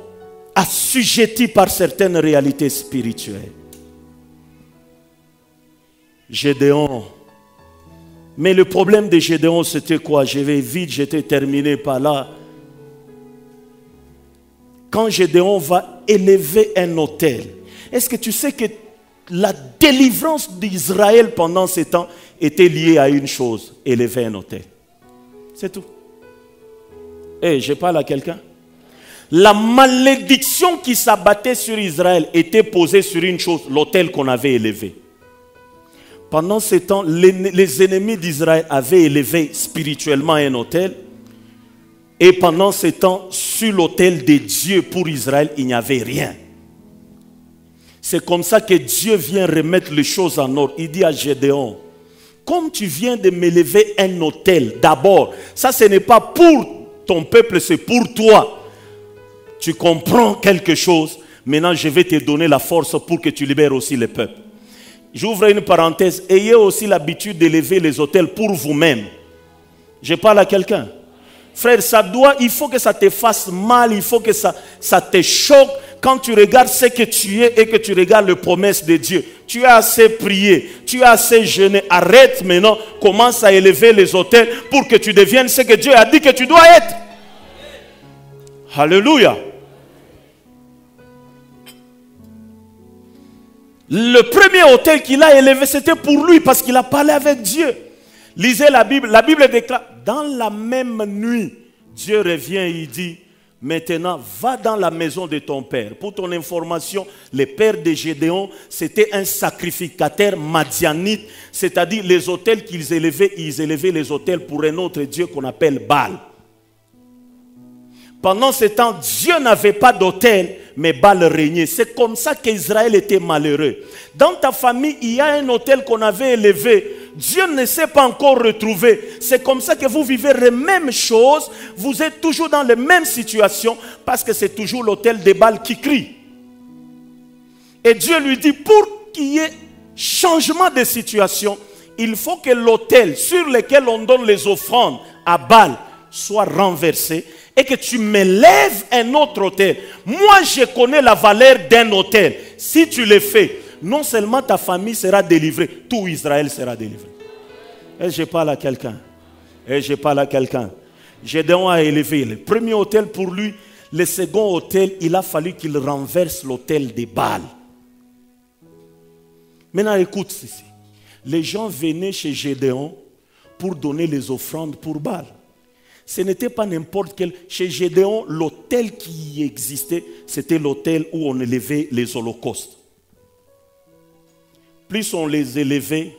assujettis par certaines réalités spirituelles? Gédéon. Mais le problème de Gédéon, c'était quoi? Je vais vite, j'étais terminé par là. quand Gédéon va élever un autel, est-ce que tu sais que la délivrance d'Israël pendant ces temps était liée à une chose, élever un autel? C'est tout. Eh, je parle à quelqu'un. La malédiction qui s'abattait sur Israël était posée sur une chose, l'autel qu'on avait élevé. Pendant ces temps, les ennemis d'Israël avaient élevé spirituellement un autel. Et pendant ces temps, sur l'autel de Dieu pour Israël, il n'y avait rien. C'est comme ça que Dieu vient remettre les choses en ordre. Il dit à Gédéon, comme tu viens de m'élever un autel, d'abord, ça ce n'est pas pour ton peuple, c'est pour toi. Tu comprends quelque chose. Maintenant, je vais te donner la force pour que tu libères aussi le peuple. J'ouvre une parenthèse. Ayez aussi l'habitude d'élever les autels pour vous-même. Je parle à quelqu'un. Frère, il faut que ça te fasse mal, il faut que ça te choque quand tu regardes ce que tu es et que tu regardes les promesses de Dieu. Tu as assez prié, tu as assez jeûné. Arrête maintenant, commence à élever les autels pour que tu deviennes ce que Dieu a dit que tu dois être. Alléluia. Le premier autel qu'il a élevé, c'était pour lui parce qu'il a parlé avec Dieu. Lisez la Bible. La Bible déclare, dans la même nuit, Dieu revient et il dit, maintenant, va dans la maison de ton père. Pour ton information, le père de Gédéon, c'était un sacrificateur madianite, c'est-à-dire les autels qu'ils élevaient, ils élevaient les autels pour un autre Dieu qu'on appelle Baal. Pendant ce temps, Dieu n'avait pas d'autel, mais Baal régnait. C'est comme ça qu'Israël était malheureux. Dans ta famille, il y a un autel qu'on avait élevé. Dieu ne s'est pas encore retrouvé. C'est comme ça que vous vivez les mêmes choses. Vous êtes toujours dans les mêmes situations parce que c'est toujours l'autel de Baal qui crie. Et Dieu lui dit, pour qu'il y ait changement de situation, il faut que l'autel sur lequel on donne les offrandes à Baal soit renversé et que tu m'élèves un autre autel. Moi, je connais la valeur d'un autel. Si tu le fais, non seulement ta famille sera délivrée, tout Israël sera délivré. Et je parle à quelqu'un. Et je parle à quelqu'un. Gédéon a élevé le premier autel pour lui. Le second autel, il a fallu qu'il renverse l'autel de Baal. Maintenant, écoute ceci. Les gens venaient chez Gédéon pour donner les offrandes pour Baal. Ce n'était pas n'importe quel. Chez Gédéon, l'autel qui existait, c'était l'autel où on élevait les holocaustes. Plus on les élevait,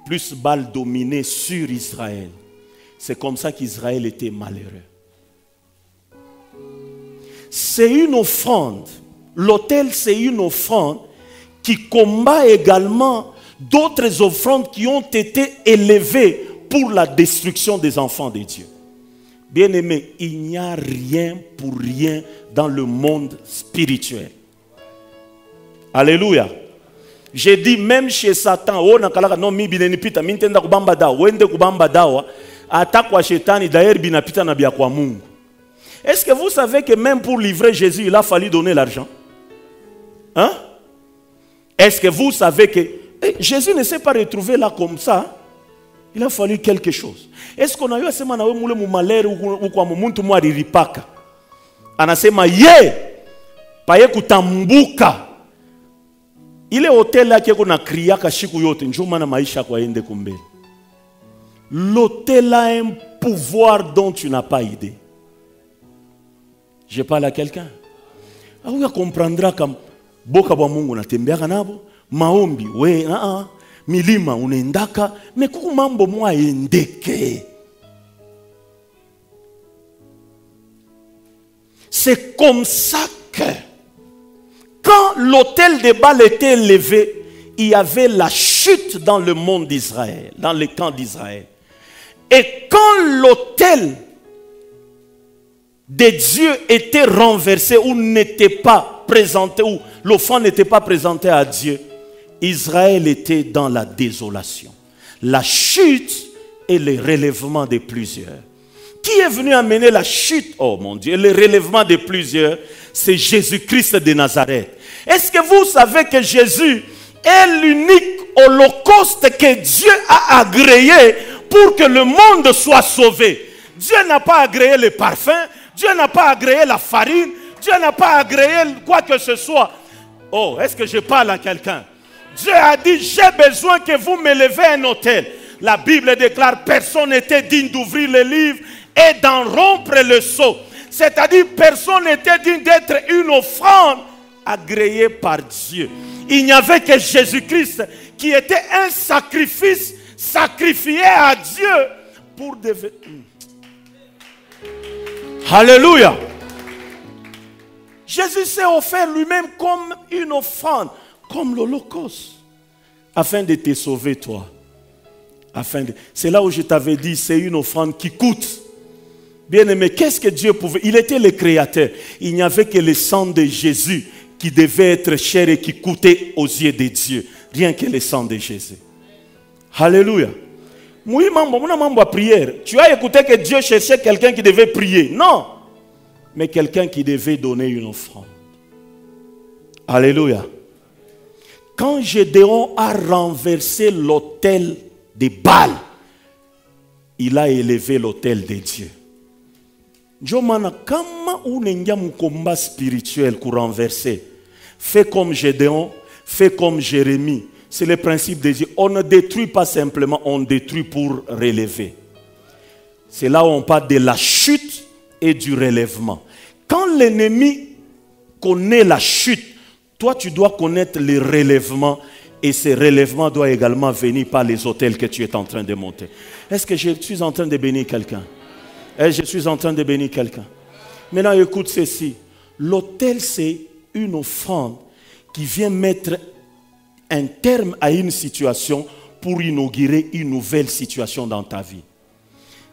plus Baal dominait sur Israël. C'est comme ça qu'Israël était malheureux. C'est une offrande. L'autel, c'est une offrande qui combat également d'autres offrandes qui ont été élevées pour la destruction des enfants de Dieu. Bien-aimé, il n'y a rien pour rien dans le monde spirituel. Alléluia. J'ai dit même chez Satan, est-ce que vous savez que même pour livrer Jésus, il a fallu donner l'argent? Hein? Est-ce que vous savez que Jésus ne s'est pas retrouvé là comme ça? Il a fallu quelque chose. Est-ce qu'on a eu assez de malheur ou quoi muntu mwari ripaka? Anasema ye paye kutambuka. Ile hotel là qui a crié à shiku yote njuma na maisha kwa ende kumbe. L'hôtel a un pouvoir dont tu n'as pas idée. Je parle à quelqu'un. Ah oui, comprendra comme boka bwa Mungu natembea nabo, maombi we milima unaendaka, mais kuku mambo mwa endeke. C'est comme ça que quand l'autel de Baal était élevé, il y avait la chute dans le monde d'Israël, dans les camps d'Israël. Et quand l'autel de Dieu était renversé ou n'était pas présenté, ou l'offrande n'était pas présentée à Dieu, Israël était dans la désolation. La chute et le relèvement de plusieurs. Qui est venu amener la chute? Oh mon Dieu, le relèvement de plusieurs, c'est Jésus-Christ de Nazareth. Est-ce que vous savez que Jésus est l'unique holocauste que Dieu a agréé pour que le monde soit sauvé? Dieu n'a pas agréé le parfum, Dieu n'a pas agréé la farine, Dieu n'a pas agréé quoi que ce soit. Oh, est-ce que je parle à quelqu'un? Dieu a dit, j'ai besoin que vous me levez un autel. La Bible déclare, personne n'était digne d'ouvrir le livre et d'en rompre le sceau. C'est-à-dire, personne n'était digne d'être une offrande agréée par Dieu. Il n'y avait que Jésus-Christ qui était un sacrifice sacrifié à Dieu pour devenir... Alléluia. Jésus s'est offert lui-même comme une offrande, comme l'Holocauste, afin de te sauver toi. C'est là où je t'avais dit, c'est une offrande qui coûte. Bien aimé, qu'est-ce que Dieu pouvait? Il était le créateur. Il n'y avait que le sang de Jésus qui devait être cher et qui coûtait aux yeux de Dieu. Rien que le sang de Jésus. Alléluia. Oui, maman, prière. Tu as écouté que Dieu cherchait quelqu'un qui devait prier? Non. Mais quelqu'un qui devait donner une offrande. Alléluia. Quand Gédéon a renversé l'autel de Baal, il a élevé l'autel de Dieu. Jomana, comment on a un combat spirituel pour renverser? Fais comme Gédéon, fais comme Jérémie. C'est le principe de Dieu. On ne détruit pas simplement, on détruit pour relever. C'est là où on parle de la chute et du relèvement. Quand l'ennemi connaît la chute, toi tu dois connaître le relèvement. Et ce relèvement doit également venir par les autels que tu es en train de monter. Est-ce que je suis en train de bénir quelqu'un? Je suis en train de bénir quelqu'un. Maintenant, écoute ceci. L'autel, c'est une offrande qui vient mettre un terme à une situation pour inaugurer une nouvelle situation dans ta vie.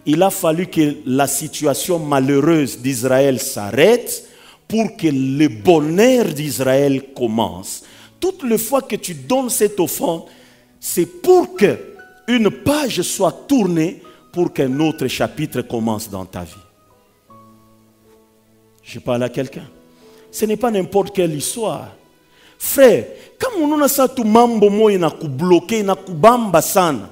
Il a fallu que la situation malheureuse d'Israël s'arrête pour que le bonheur d'Israël commence. Toutes les fois que tu donnes cette offrande, c'est pour que une page soit tournée pour qu'un autre chapitre commence dans ta vie. Je parle à quelqu'un. Ce n'est pas n'importe quelle histoire. Frère, comme on a ça tout mambo mo ina bloqué, ina kubamba sana.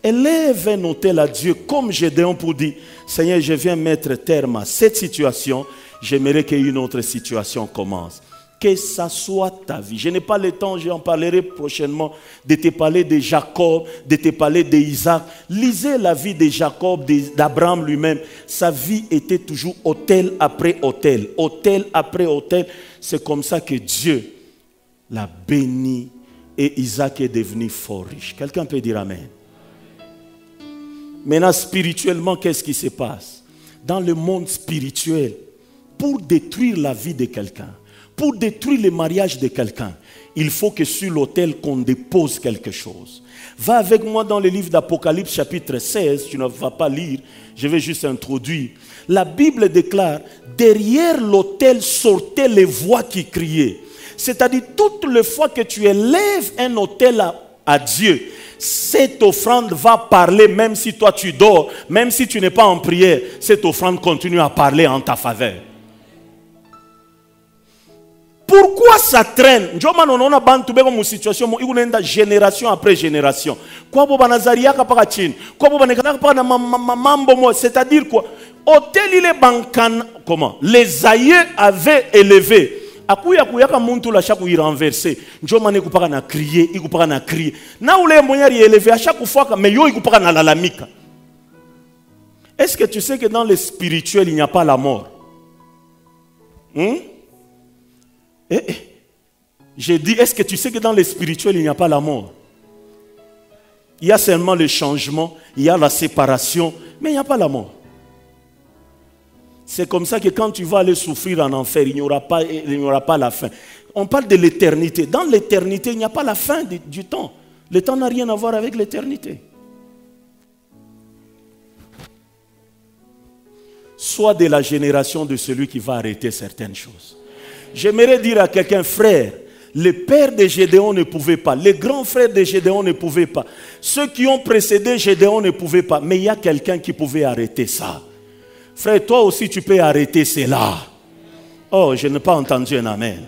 Élève un autel à Dieu comme Gédéon pour dire, Seigneur, je viens mettre terme à cette situation. J'aimerais qu'une autre situation commence. Que ça soit ta vie. Je n'ai pas le temps, j'en parlerai prochainement, de te parler de Jacob, de te parler d'Isaac. Lisez la vie de Jacob, d'Abraham lui-même. Sa vie était toujours autel après autel. Autel après autel. C'est comme ça que Dieu l'a béni et Isaac est devenu fort riche. Quelqu'un peut dire Amen. Maintenant, spirituellement, qu'est-ce qui se passe? Dans le monde spirituel, pour détruire la vie de quelqu'un, pour détruire le mariage de quelqu'un, il faut que sur l'autel qu'on dépose quelque chose. Va avec moi dans le livre d'Apocalypse chapitre 16, tu ne vas pas lire, je vais juste introduire. La Bible déclare, derrière l'autel sortaient les voix qui criaient. C'est-à-dire, toutes les fois que tu élèves un autel à Dieu, cette offrande va parler même si toi tu dors, même si tu n'es pas en prière, cette offrande continue à parler en ta faveur. Pourquoi ça traîne? Génération après génération. C'est-à-dire quoi? Hôtel il est bancan. Comment? Les aïeux avaient élevé. Akuyaka muntu la chaque il renversé. Njomane kupaka na crier, il kupaka na crier. Na ule moyen il élevé à chaque fois mais yo il kupaka na la lamika. Est-ce que tu sais que dans le spirituel il n'y a pas la mort? J'ai dit, est-ce que tu sais que dans le spirituel, il n'y a pas la mort? Il y a seulement le changement, il y a la séparation, mais il n'y a pas la mort. C'est comme ça que quand tu vas aller souffrir en enfer, il n'y aura pas la fin. On parle de l'éternité. Dans l'éternité, il n'y a pas la fin du temps. Le temps n'a rien à voir avec l'éternité. Sois de la génération de celui qui va arrêter certaines choses. J'aimerais dire à quelqu'un, frère, le père de Gédéon ne pouvait pas, les grands frères de Gédéon ne pouvaient pas, ceux qui ont précédé Gédéon ne pouvaient pas, mais il y a quelqu'un qui pouvait arrêter ça. Frère, toi aussi tu peux arrêter cela. Oh, je n'ai pas entendu un amen.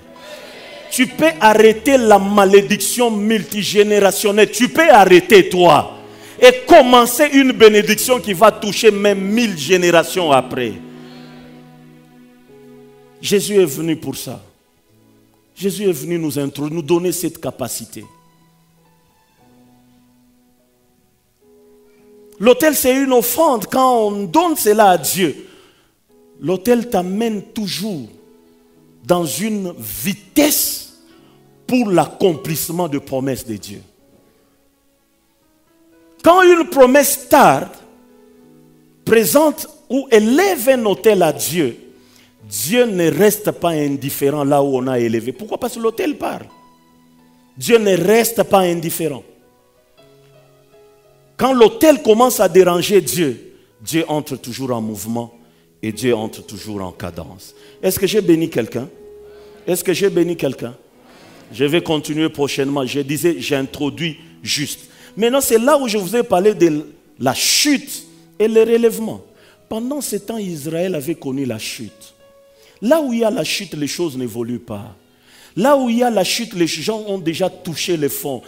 Tu peux arrêter la malédiction multigénérationnelle, tu peux arrêter toi et commencer une bénédiction qui va toucher même 1000 générations après. Jésus est venu pour ça. Jésus est venu nous introduire, nous donner cette capacité. L'autel, c'est une offrande. Quand on donne cela à Dieu, l'autel t'amène toujours dans une vitesse pour l'accomplissement de promesses de Dieu. Quand une promesse tarde, présente ou élève un autel à Dieu, Dieu ne reste pas indifférent là où on a élevé. Pourquoi? Parce que l'autel parle. Dieu ne reste pas indifférent. Quand l'autel commence à déranger Dieu, Dieu entre toujours en mouvement et Dieu entre toujours en cadence. Est-ce que j'ai béni quelqu'un? Est-ce que j'ai béni quelqu'un? Je vais continuer prochainement. Je disais, j'introduis juste. Maintenant, c'est là où je vous ai parlé de la chute et le relèvement. Pendant ce temps, Israël avait connu la chute. Là où il y a la chute, les choses n'évoluent pas. Là où il y a la chute, les gens ont déjà touché le fond.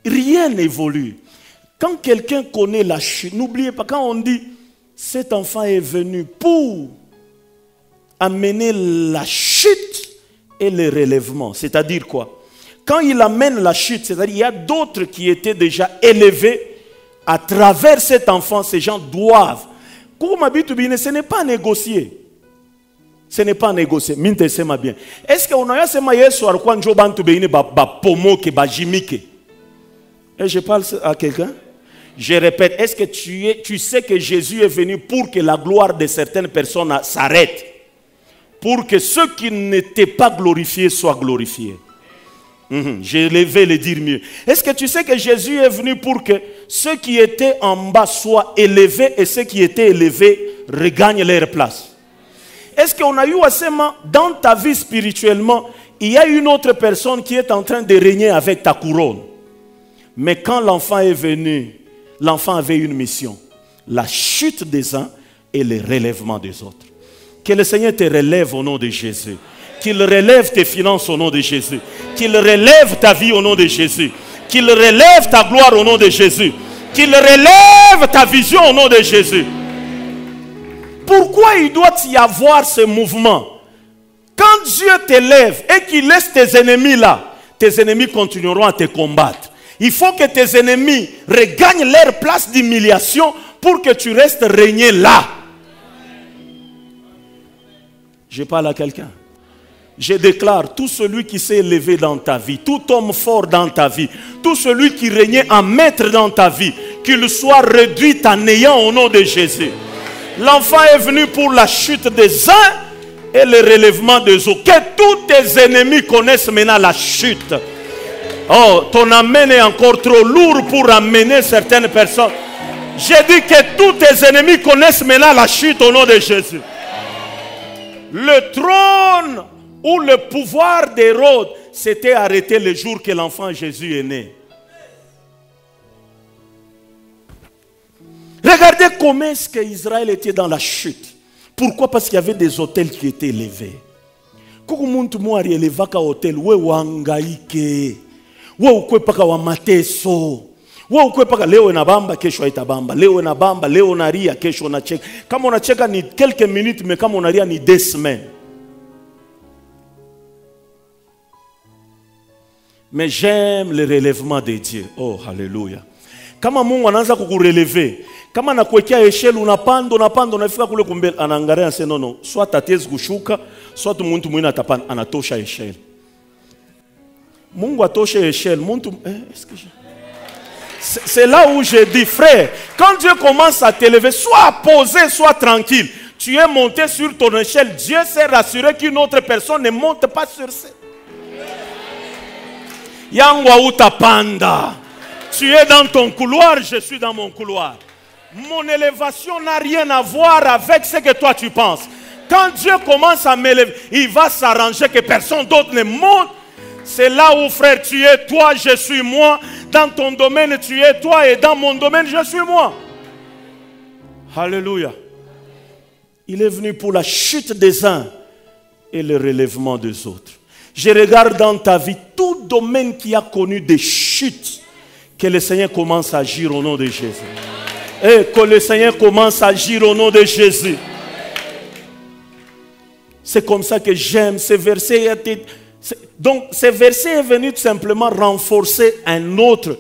Rien n'évolue. Quand quelqu'un connaît la chute, n'oubliez pas, quand on dit cet enfant est venu pour amener la chute et le relèvement, c'est-à-dire quoi? Quand il amène la chute, c'est-à-dire il y a d'autres qui étaient déjà élevés à travers cet enfant, ces gens doivent. Ce n'est pas négocier. Ce n'est pas négocier. Est-ce qu'on a et je parle à quelqu'un? Je répète, est-ce que tu sais que Jésus est venu pour que la gloire de certaines personnes s'arrête? Pour que ceux qui n'étaient pas glorifiés soient glorifiés. Je vais le dire mieux. Est-ce que tu sais que Jésus est venu pour que ceux qui étaient en bas soient élevés et ceux qui étaient élevés regagnent leur place? Est-ce qu'on a eu assez dans ta vie spirituellement, il y a une autre personne qui est en train de régner avec ta couronne? Mais quand l'enfant est venu, l'enfant avait une mission. La chute des uns et le relèvement des autres. Que le Seigneur te relève au nom de Jésus. Qu'il relève tes finances au nom de Jésus. Qu'il relève ta vie au nom de Jésus. Qu'il relève ta gloire au nom de Jésus. Qu'il relève ta vision au nom de Jésus. Pourquoi il doit y avoir ce mouvement? Quand Dieu t'élève et qu'il laisse tes ennemis là, tes ennemis continueront à te combattre. Il faut que tes ennemis regagnent leur place d'humiliation pour que tu restes régner là. Je parle à quelqu'un. Je déclare, tout celui qui s'est élevé dans ta vie, tout homme fort dans ta vie, tout celui qui régnait en maître dans ta vie, qu'il soit réduit à néant au nom de Jésus. L'enfant est venu pour la chute des uns et le relèvement des autres. Que tous tes ennemis connaissent maintenant la chute. Oh, ton amen est encore trop lourd pour amener certaines personnes. J'ai dit que tous tes ennemis connaissent maintenant la chute au nom de Jésus. Le trône où le pouvoir d'Hérode s'était arrêté le jour que l'enfant Jésus est né. Regardez comment est-ce qu'Israël était dans la chute. Pourquoi? Parce qu'il y avait des hôtels qui étaient élevés. Quand muntu mwari elevaka hôtel, we wangaike, we ukwepaka wa mateso, we ukwepaka leo na bamba kesho haitabamba, leo na bamba, leo naria kesho unacheka. Kama unacheka ni quelques minutes, mais kama unaria ni des semaines. Mais j'aime le relèvement de Dieu. Oh, alléluia. Kama Mungu anaanza kukurelever, kama nakuwekea esheli unapanda unafika kule kumbele, anaangalia anasema nono, soit tatezi kushuka, soit mtu mwingine atapanda, anatosha esheli. Mungu atoshe esheli, mtu c'est là où je dis, frère, quand Dieu commence à t'élever, sois posé, sois tranquille. Tu es monté sur ton échelle, Dieu s'est rassuré qu'une autre personne ne monte pas sur cette. Yangwa utapanda. Tu es dans ton couloir, je suis dans mon couloir. Mon élévation n'a rien à voir avec ce que toi tu penses. Quand Dieu commence à m'élever, il va s'arranger que personne d'autre ne monte. C'est là où, frère, tu es toi, je suis moi. Dans ton domaine, tu es toi, et dans mon domaine, je suis moi. Alléluia. Il est venu pour la chute des uns et le relèvement des autres. Je regarde dans ta vie tout domaine qui a connu des chutes. Que le Seigneur commence à agir au nom de Jésus. Et que le Seigneur commence à agir au nom de Jésus. C'est comme ça que j'aime ces versets. Donc, ces versets est venu tout simplement renforcer un autre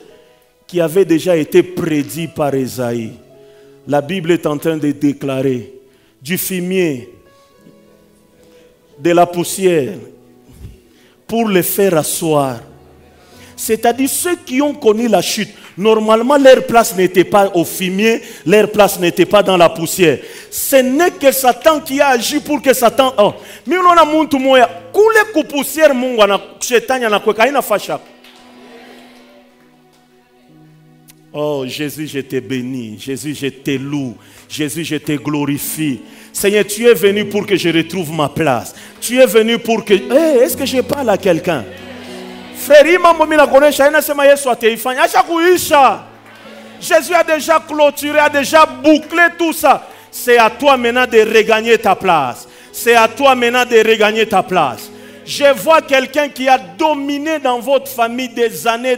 qui avait déjà été prédit par Ésaïe. La Bible est en train de déclarer du fumier, de la poussière, pour les faire asseoir. C'est-à-dire ceux qui ont connu la chute, normalement leur place n'était pas au fumier, leur place n'était pas dans la poussière. Ce n'est que Satan qui a agi pour que Satan... Oh, mais on a muntu moya, kule ku poussière mungu na shetani anakweka haina fasha. Oh Jésus, je te bénis. Jésus, je te loue. Jésus, je te glorifie. Seigneur, tu es venu pour que je retrouve ma place. Tu es venu pour que... Hey, est-ce que je parle à quelqu'un? Frère, Jésus a déjà clôturé, a déjà bouclé tout ça. C'est à toi maintenant de regagner ta place. C'est à toi maintenant de regagner ta place. Je vois quelqu'un qui a dominé dans votre famille des années.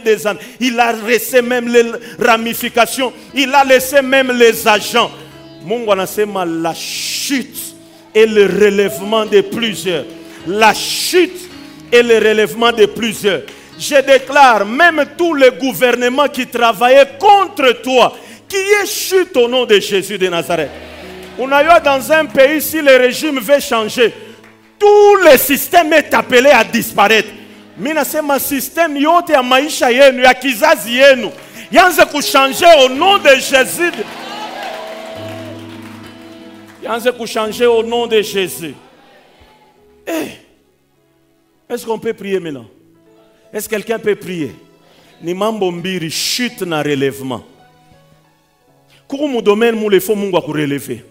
Il a laissé même les ramifications. Il a laissé même les agents. La chute et le relèvement de plusieurs. La chute et le relèvement de plusieurs. Je déclare même tous les gouvernements qui travaillaient contre toi, qui est chute au nom de Jésus de Nazareth. On a eu dans un pays, si le régime veut changer, tout le système est appelé à disparaître. Mina sema système yote ya maisha yenu, ya kizazi yenu, yanze kuchanger au nom de Jésus. Yanze kuchanger au nom de Jésus. Est-ce qu'on peut prier maintenant? Est-ce que quelqu'un peut prier? Ni mambo mbiri chute na relèvement. Kuku mu domaine mu le faut Mungu akurelever.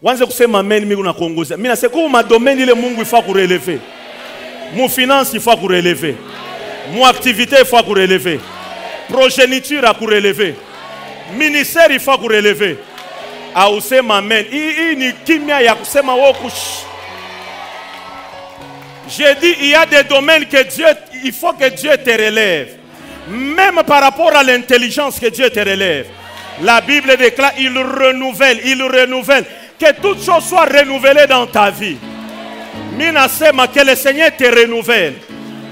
Wanze kusema amen mimi unakuongoza. Mimi nasema kuku ma domaine ile Mungu ifaa kurelever. Mu finance ifaa kurelever. Mu activité ifaa kurelever. Progéniture a kurelever. Ministère ifaa kurelever. Au sema amen. Hii ni kimya ya kusema woku. J'ai dit, il y a des domaines que Dieu, il faut que Dieu te relève. Même par rapport à l'intelligence que Dieu te relève. La Bible déclare, il renouvelle. Que toutes choses soient renouvelées dans ta vie. Minasema, que le Seigneur te renouvelle.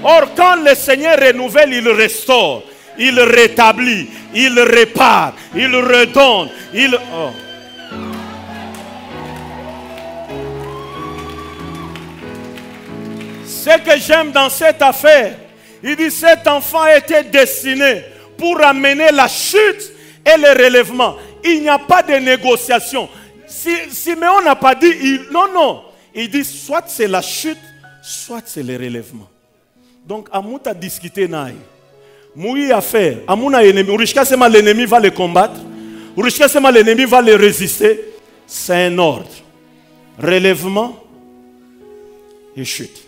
Or, quand le Seigneur renouvelle, il restaure, il rétablit, il répare, il redonne, Ce que j'aime dans cette affaire, il dit cet enfant a été destiné pour amener la chute et le relèvement. Il n'y a pas de négociation. Simeon n'a pas dit, non. Il dit soit c'est la chute, soit c'est le relèvement. Donc, Amout a discuté naï. Moui a fait. Amoun a ennemi. Urishka sema l'ennemi va le combattre. Urishka sema l'ennemi va le résister. C'est un ordre. Relèvement et chute.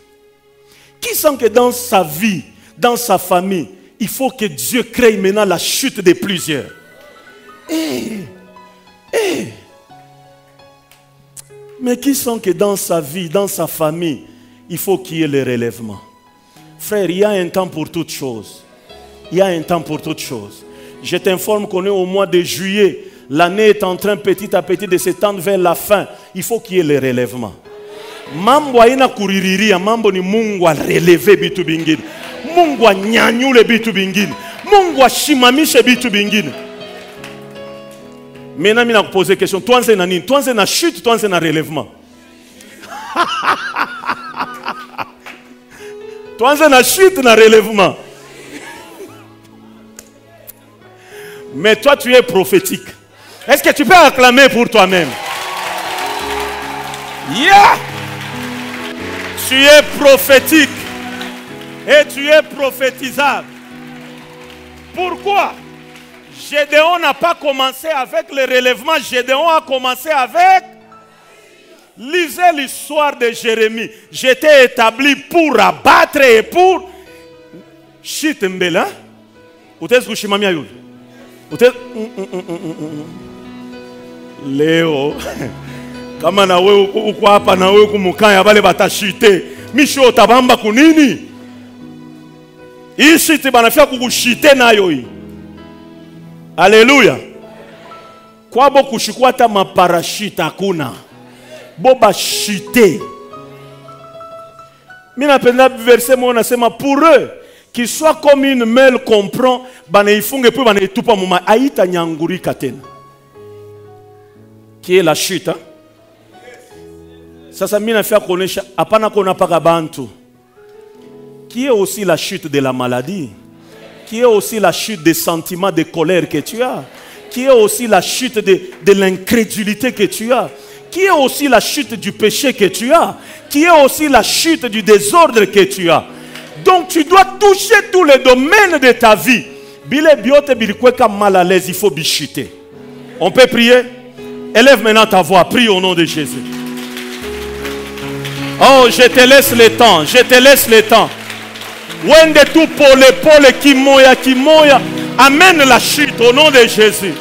Qui sent que dans sa vie, dans sa famille, il faut que Dieu crée maintenant la chute de plusieurs. Mais qui sent que dans sa vie, dans sa famille, il faut qu'il y ait le relèvement. Frère, il y a un temps pour toutes choses. Il y a un temps pour toutes choses. Je t'informe qu'on est au mois de juillet. L'année est en train petit à petit de s'étendre vers la fin. Il faut qu'il y ait le relèvement. Mambo haina kuririria, mambo ni Mungu areleve bitu bingine. Mungu anyanyule bitu bingine. Mungu ashimamishe bitu bingine. Maintenant, je vais vous poser une question. Tuanze na nini? Tuanze na chute, tuanze na relèvement. Tuanze na chute, na relèvement. Mais toi, tu es prophétique. Est-ce que tu peux acclamer pour toi-même? Yeah! Tu es prophétique et tu es prophétisable. Pourquoi? Gédéon n'a pas commencé avec le relèvement. Gédéon a commencé avec... Lisez l'histoire de Jérémie. J'étais établi pour abattre et pour... Chitembela. Léo. Kama na wewe uko hapa na wewe kumukanya wale batashite. Misho tabamba kunini? Hii shite banafia kukushite nayo hii. Alléluia. Kwabo kushikwa hata maparashita hakuna. Boba shite. verset pour eux, qu'ils soient comme une mêle comprend, qui est la chute. Hein? Ça m'a fait connaître, qui est aussi la chute de la maladie, qui est aussi la chute des sentiments de colère que tu as, qui est aussi la chute de l'incrédulité que tu as, qui est aussi la chute du péché que tu as, qui est aussi la chute du désordre que tu as. Donc tu dois toucher tous les domaines de ta vie. Mal à l'aise, il faut bichuter. On peut prier? Élève maintenant ta voix, prie au nom de Jésus. Oh, je te laisse le temps, je te laisse le temps. Wende tout pour l'épaule qui moya, amène la chute au nom de Jésus.